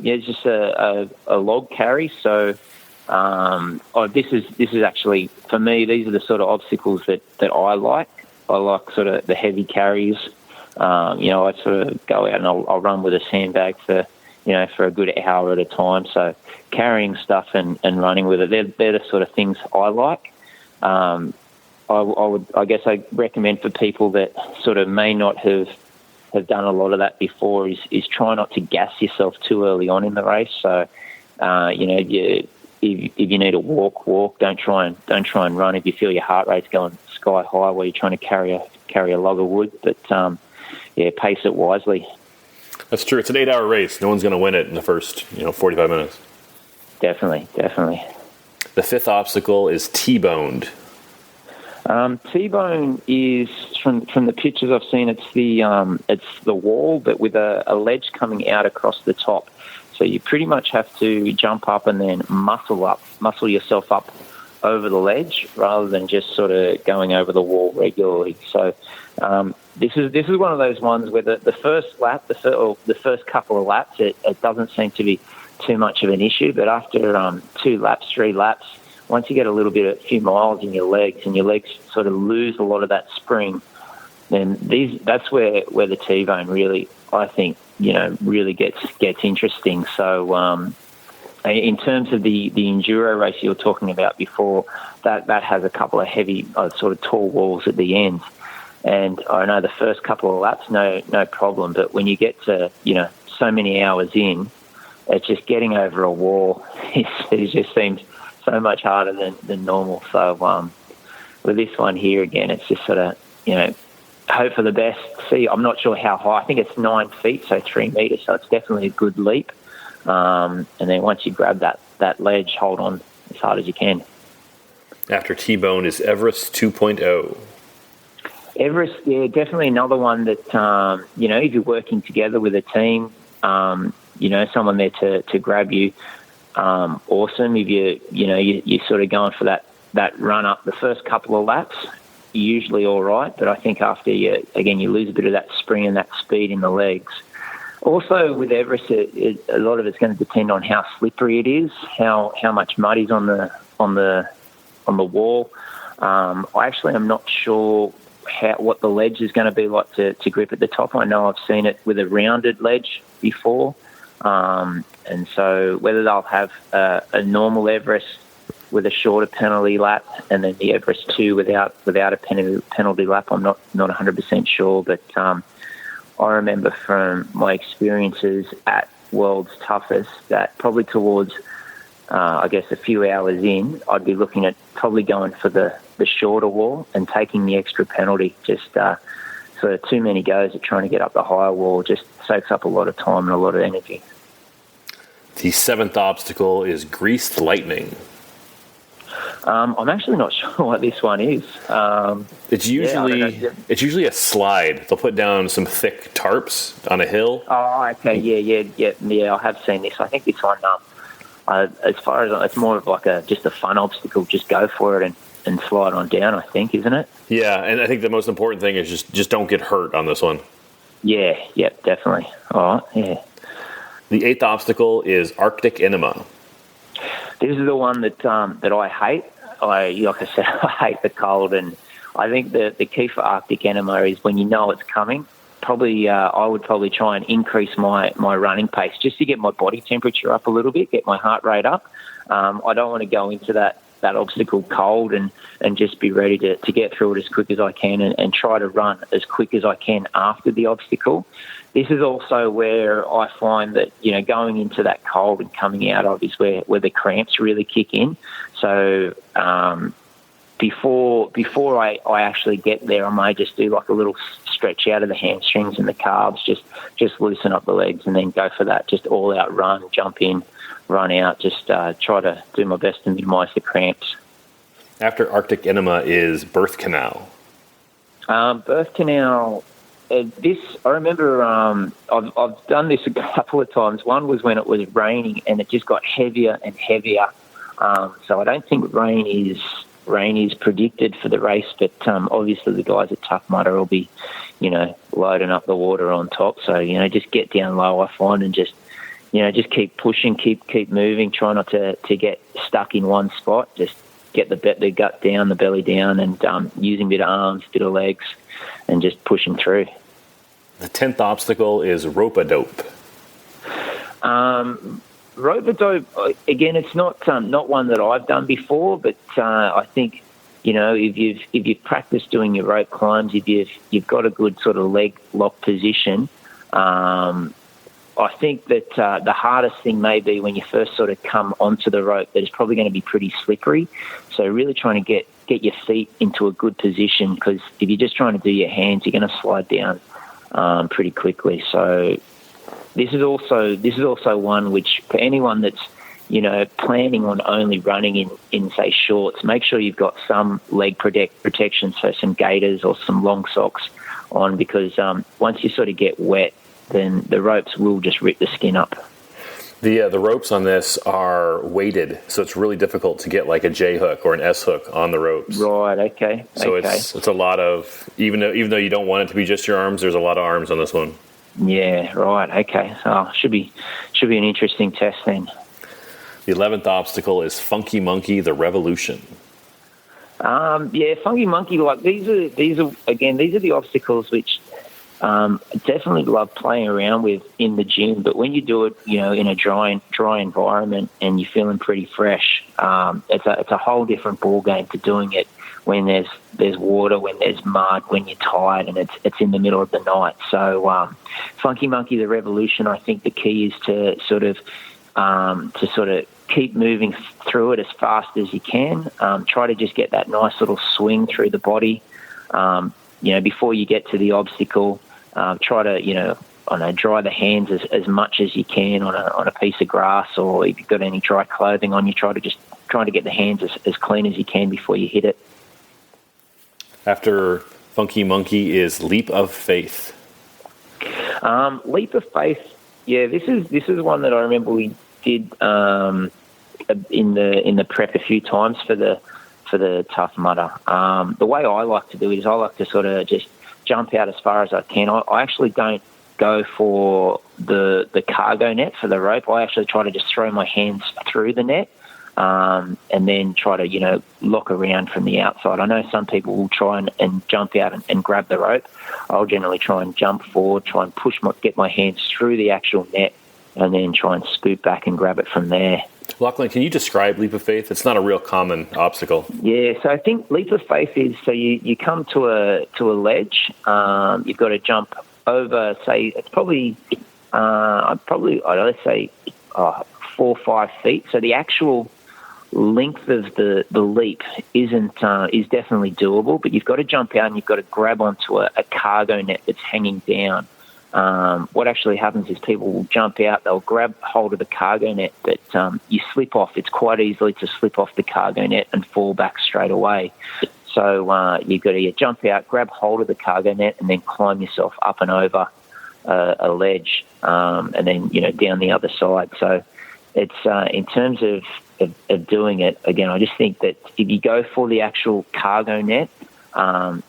it's just a log carry. So this is actually, for me, these are the sort of obstacles that I like. I like sort of the heavy carries. I sort of go out and I'll run with a sandbag for a good hour at a time. So carrying stuff and running with it, they're the sort of things I like. I guess I recommend for people that sort of may not have done a lot of that before is try not to gas yourself too early on in the race. So, if you need to walk. Don't try and run if you feel your heart rate's going sky high where you're trying to carry a log of wood. But pace it wisely. That's true. It's an 8-hour race. No one's going to win it in the first 45 minutes. Definitely. The fifth obstacle is T-boned. T-bone is from the pictures I've seen. It's the wall, but with a ledge coming out across the top. So you pretty much have to jump up and then muscle yourself up over the ledge rather than just sort of going over the wall regularly. So this is one of those ones where the first lap, the first couple of laps, it doesn't seem to be too much of an issue, but after 2 laps, 3 laps. Once you get a few miles in your legs and your legs sort of lose a lot of that spring, then that's where the T-bone really, I think, really gets interesting. So, in terms of the enduro race you were talking about before, that has a couple of heavy, sort of tall walls at the end. And I know the first couple of laps, no problem. But when you get to, so many hours in, it's just getting over a wall. It just seems so much harder than normal. So with this one here, again, it's just sort of, hope for the best. See, I'm not sure how high. I think it's 9 feet, so 3 meters. So it's definitely a good leap. And then once you grab that ledge, hold on as hard as you can. After T-Bone is Everest 2.0. Everest, yeah, definitely another one that, if you're working together with a team, someone there to grab you, awesome. If you're sort of going for that run up the first couple of laps, you're usually all right. But I think after you lose a bit of that spring and that speed in the legs. Also with Everest, a lot of it's going to depend on how slippery it is, how much mud is on the wall. I actually am not sure what the ledge is going to be like to grip at the top. I know I've seen it with a rounded ledge before, and so whether they'll have a normal Everest with a shorter penalty lap and then the Everest 2 without a penalty lap, I'm not 100% sure, but I remember from my experiences at World's Toughest that probably towards, a few hours in, I'd be looking at probably going for the shorter wall and taking the extra penalty. Just sort of too many goes at trying to get up the higher wall just soaks up a lot of time and a lot of energy. The 7th obstacle is Greased Lightning. I'm actually not sure what this one is. It's usually a slide. They'll put down some thick tarps on a hill. Oh, okay, yeah. I have seen this. I think this one, as far as it's more of like just a fun obstacle. Just go for it and slide on down. I think, isn't it? Yeah, and I think the most important thing is just don't get hurt on this one. Yeah, definitely. All right, yeah. The 8th obstacle is Arctic Enema. This is the one that I hate. Like I said, I hate the cold, and I think the key for Arctic Enema is when you know it's coming. I would probably try and increase my running pace just to get my body temperature up a little bit, get my heart rate up. I don't want to go into that obstacle cold and just be ready to get through it as quick as I can and try to run as quick as I can after the obstacle. This is also where I find that, going into that cold and coming out of is where the cramps really kick in. So before I actually get there, I may just do like a little stretch out of the hamstrings and the calves, just loosen up the legs and then go for that just all-out run, jump in, run out, just try to do my best to minimise the cramps. After Arctic Enema is Birth Canal. Birth Canal... This, I remember I've done this a couple of times. One was when it was raining and it just got heavier and heavier. So I don't think rain is predicted for the race, but obviously the guys at Tough Mudder will be, loading up the water on top. So, just get down low, I find, and just keep pushing, keep moving, try not to get stuck in one spot. Just get the gut down, the belly down, and using a bit of arms, a bit of legs, and just pushing through. The 10th obstacle is Rope-a-Dope. Rope-a-dope, again, it's not one that I've done before, but I think, if you've practiced doing your rope climbs, if you've got a good sort of leg lock position, I think that the hardest thing may be when you first sort of come onto the rope, that it's probably going to be pretty slippery. So really trying to get your feet into a good position, because if you're just trying to do your hands, you're going to slide down pretty quickly. So this is also one which, for anyone that's planning on only running in say shorts, make sure you've got some leg protection, so some gaiters or some long socks on, because once you sort of get wet, then the ropes will just rip the skin up. The ropes on this are weighted, so it's really difficult to get like a J hook or an S hook on the ropes. Right. Okay. So it's a lot of, even though you don't want it to be just your arms, there's a lot of arms on this one. Yeah. Right. Okay. So should be an interesting test then. The 11th obstacle is Funky Monkey, the Revolution. Funky Monkey. Like these are the obstacles which definitely love playing around with in the gym, but when you do it, in a dry environment and you're feeling pretty fresh, it's a whole different ball game to doing it when there's water, when there's mud, when you're tired, and it's in the middle of the night. So Funky Monkey, the Revolution, I think the key is to sort of keep moving through it as fast as you can. Try to just get that nice little swing through the body. Before you get to the obstacle, try to, dry the hands as much as you can on a piece of grass, or if you've got any dry clothing on, you try to get the hands as clean as you can before you hit it. After Funky Monkey is Leap of Faith. Leap of Faith, yeah, this is one that I remember we did in the prep a few times for the Tough Mudder. The way I like to do it is I like to sort of just jump out as far as I can. I actually don't go for the cargo net for the rope. I actually try to just throw my hands through the net and then try to, lock around from the outside. I know some people will try and jump out and grab the rope. I'll generally try and jump forward, try and get my hands through the actual net, and then try and scoop back and grab it from there. Lachlan, can you describe Leap of Faith? It's not a real common obstacle. Yeah, so I think Leap of Faith is, so you come to a ledge, you've got to jump over, say, it's probably, let's say 4 or 5 feet. So the actual length of the leap is definitely doable, but you've got to jump out and you've got to grab onto a cargo net that's hanging down. What actually happens is people will jump out, they'll grab hold of the cargo net, but you slip off. It's quite easily to slip off the cargo net and fall back straight away. So you've got to jump out, grab hold of the cargo net, and then climb yourself up and over a ledge, and then down the other side. So it's in terms of doing it, again, I just think that if you go for the actual cargo net,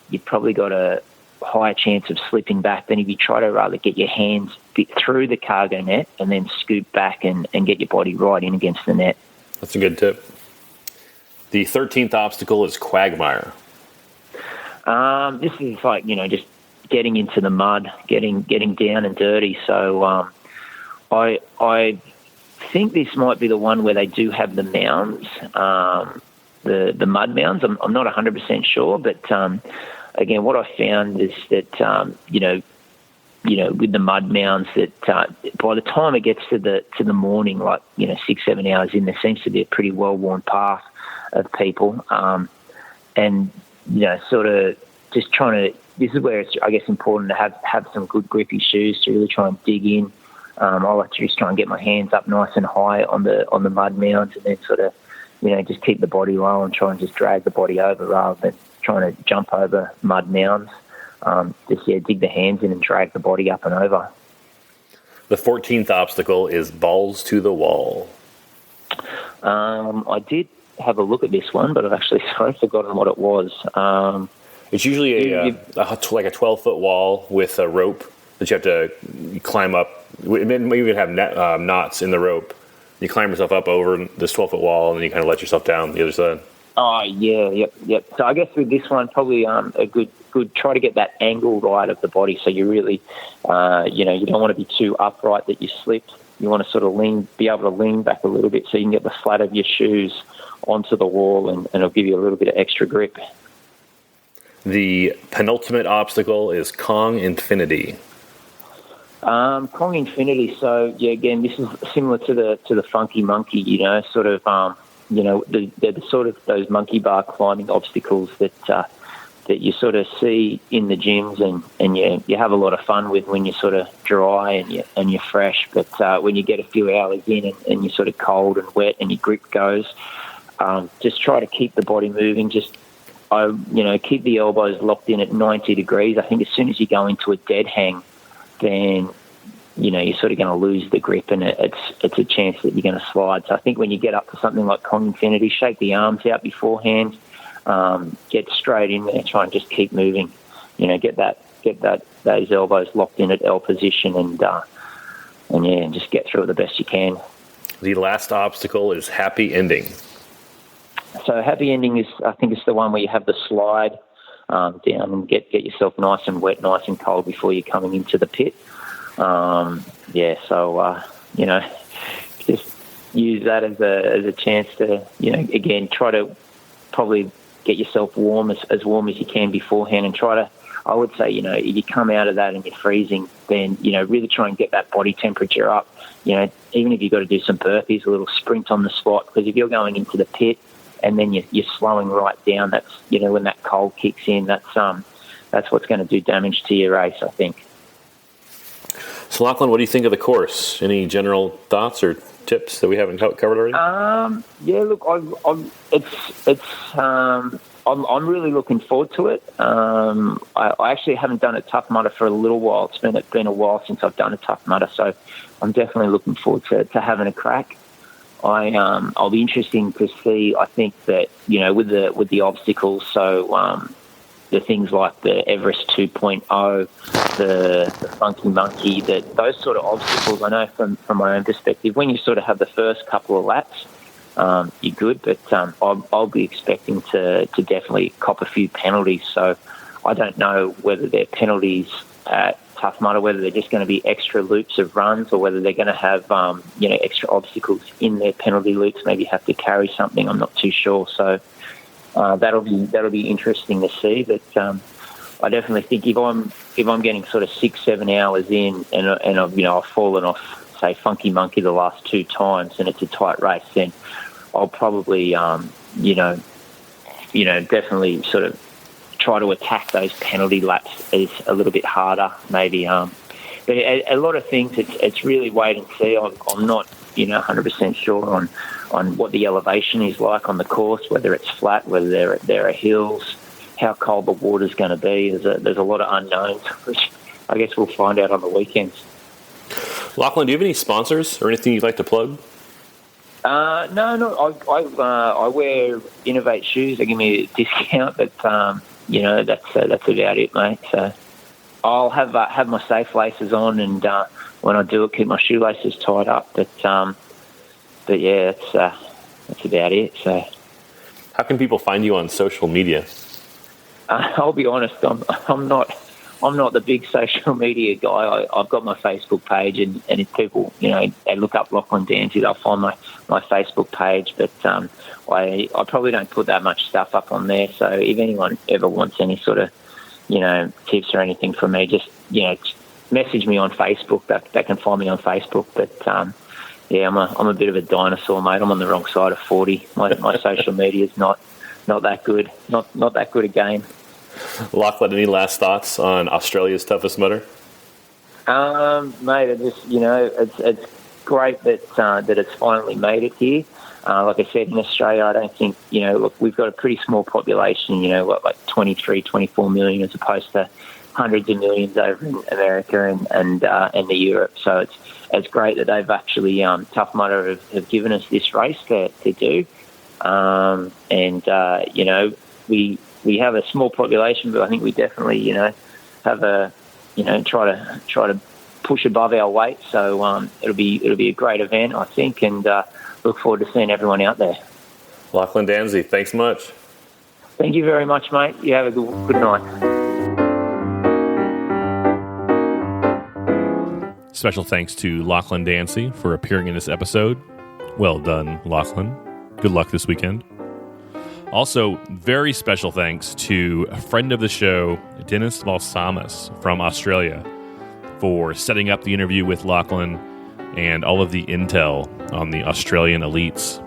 you've probably got a higher chance of slipping back than if you try to rather get your hands through the cargo net and then scoop back and get your body right in against the net. That's a good tip. The 13th obstacle is Quagmire. This is like, just getting into the mud, getting down and dirty. So I think this might be the one where they do have the mounds, the mud mounds. I'm not 100% sure, but again, what I found is that, with the mud mounds, that by the time it gets to the morning, like 6-7 hours in, there seems to be a pretty well-worn path of people, and sort of just trying to. This is where it's, I guess, important to have some good grippy shoes to really try and dig in. I like to just try and get my hands up nice and high on the mud mounds, and then sort of just keep the body low and try and just drag the body over rather than trying to jump over mud mounds. Dig the hands in and drag the body up and over. The 14th obstacle is Balls to the Wall. I did have a look at this one, but I've actually forgotten what it was. It's usually like a 12-foot wall with a rope that you have to climb up. And then you can have knots in the rope. You climb yourself up over this 12-foot wall, and then you kind of let yourself down the other side. Oh, yeah, yep. So I guess with this one, probably a good try to get that angle right of the body. So you really, you don't want to be too upright that you slip. You want to sort of be able to lean back a little bit so you can get the flat of your shoes onto the wall, and it'll give you a little bit of extra grip. The penultimate obstacle is Kong Infinity. Kong Infinity. So yeah, again, this is similar to the Funky Monkey. Sort of. They're the sort of those monkey bar climbing obstacles that you sort of see in the gyms and you have a lot of fun with when you're sort of dry and you're fresh. But when you get a few hours in and you're sort of cold and wet and your grip goes, just try to keep the body moving. Just keep the elbows locked in at 90 degrees. I think as soon as you go into a dead hang, then you're sort of going to lose the grip, and it's a chance that you're going to slide. So I think when you get up to something like Kong Infinity, shake the arms out beforehand, get straight in there, try and just keep moving. Get those elbows locked in at L position, and just get through it the best you can. The last obstacle is Happy Ending. So Happy Ending is, I think, it's the one where you have the slide. down and get yourself nice and wet, nice and cold before you're coming into the pit. Just use that as a chance to, again, try to probably get yourself warm as warm as you can beforehand, and try to, I would say, if you come out of that and you're freezing, then, really try and get that body temperature up. Even if you've got to do some burpees, a little sprint on the spot, because if you're going into the pit and then you're slowing right down, that's, when that cold kicks in, that's what's going to do damage to your race, I think. So, Lachlan, what do you think of the course? Any general thoughts or tips that we haven't covered already? Look, I'm really looking forward to it. I actually haven't done a Tough Mudder for a little while. It's been a while since I've done a Tough Mudder, so I'm definitely looking forward to having a crack. I'll be interesting to see. I think that with the obstacles, so the things like the Everest 2.0, the Funky Monkey, those sort of obstacles. I know from my own perspective, when you sort of have the first couple of laps, you're good, but I'll be expecting to definitely cop a few penalties. So I don't know whether they're penalties at Tough Mudder, whether they're just going to be extra loops of runs, or whether they're going to have extra obstacles in their penalty loops. Maybe have to carry something. I'm not too sure. So that'll be interesting to see. But I definitely think if I'm getting sort of 6-7 hours in and I've fallen off, say, Funky Monkey the last 2 times, and it's a tight race, then I'll probably definitely sort of try to attack those penalty laps as a little bit harder, maybe. But a lot of things, it's really wait and see. I'm not 100% sure on what the elevation is like on the course, whether it's flat, whether there are hills, how cold the water's going to be. There's a lot of unknowns, which I guess we'll find out on the weekends. Lachlan, do you have any sponsors or anything you'd like to plug? No. I wear Innovate shoes. They give me a discount, but that's about it, mate. So I'll have my safe laces on, and when I do it, keep my shoelaces tied up. But yeah, that's about it. So, how can people find you on social media? I'll be honest, I'm not the big social media guy. I've got my Facebook page, and if people, they look up Lachlan Dansie, they'll find my Facebook page. But I probably don't put that much stuff up on there. So if anyone ever wants any sort of, tips or anything from me, just, message me on Facebook. They can find me on Facebook. But yeah, I'm a bit of a dinosaur, mate. I'm on the wrong side of 40. My social media is not that good. Not that good a game. Lachlan, any last thoughts on Australia's toughest mudder? Mate, it's great that it's finally made it here. Like I said, in Australia, I don't think, look, we've got a pretty small population, like 23, 24 million, as opposed to hundreds of millions over in America and the Europe. So it's great that they've actually, Tough Mudder have given us this race to do. We have a small population, but I think we definitely, have try to push above our weight. So it'll be a great event, I think, and look forward to seeing everyone out there. Lachlan Dansie, thanks much. Thank you very much, mate. You have a good night. Special thanks to Lachlan Dansie for appearing in this episode. Well done, Lachlan. Good luck this weekend. Also, very special thanks to a friend of the show, Dennis Valsamas from Australia, for setting up the interview with Lachlan and all of the intel on the Australian elites.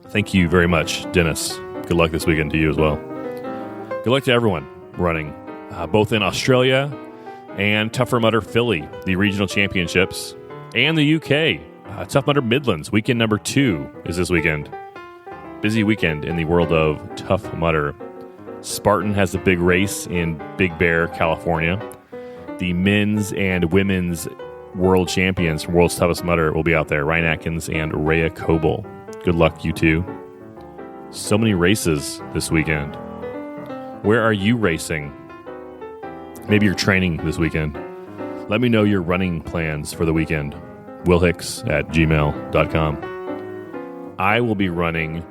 Thank you very much, Dennis. Good luck this weekend to you as well. Good luck to everyone running, both in Australia and Tougher Mudder Philly, the regional championships, and the UK. Tough Mudder Midlands, weekend number 2 is this weekend. Busy weekend in the world of Tough Mudder. Spartan has a big race in Big Bear, California. The men's and women's world champions from World's Toughest Mudder will be out there. Ryan Atkins and Rhea Coble. Good luck, you two. So many races this weekend. Where are you racing? Maybe you're training this weekend. Let me know your running plans for the weekend. willhicks@gmail.com. I will be running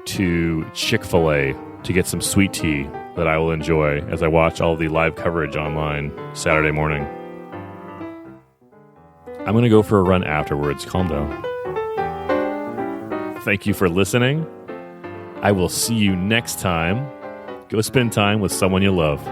to Chick-fil-A to get some sweet tea that I will enjoy as I watch all the live coverage online Saturday morning. I'm going to go for a run afterwards. Calm down. Thank you for listening. I will see you next time. Go spend time with someone you love.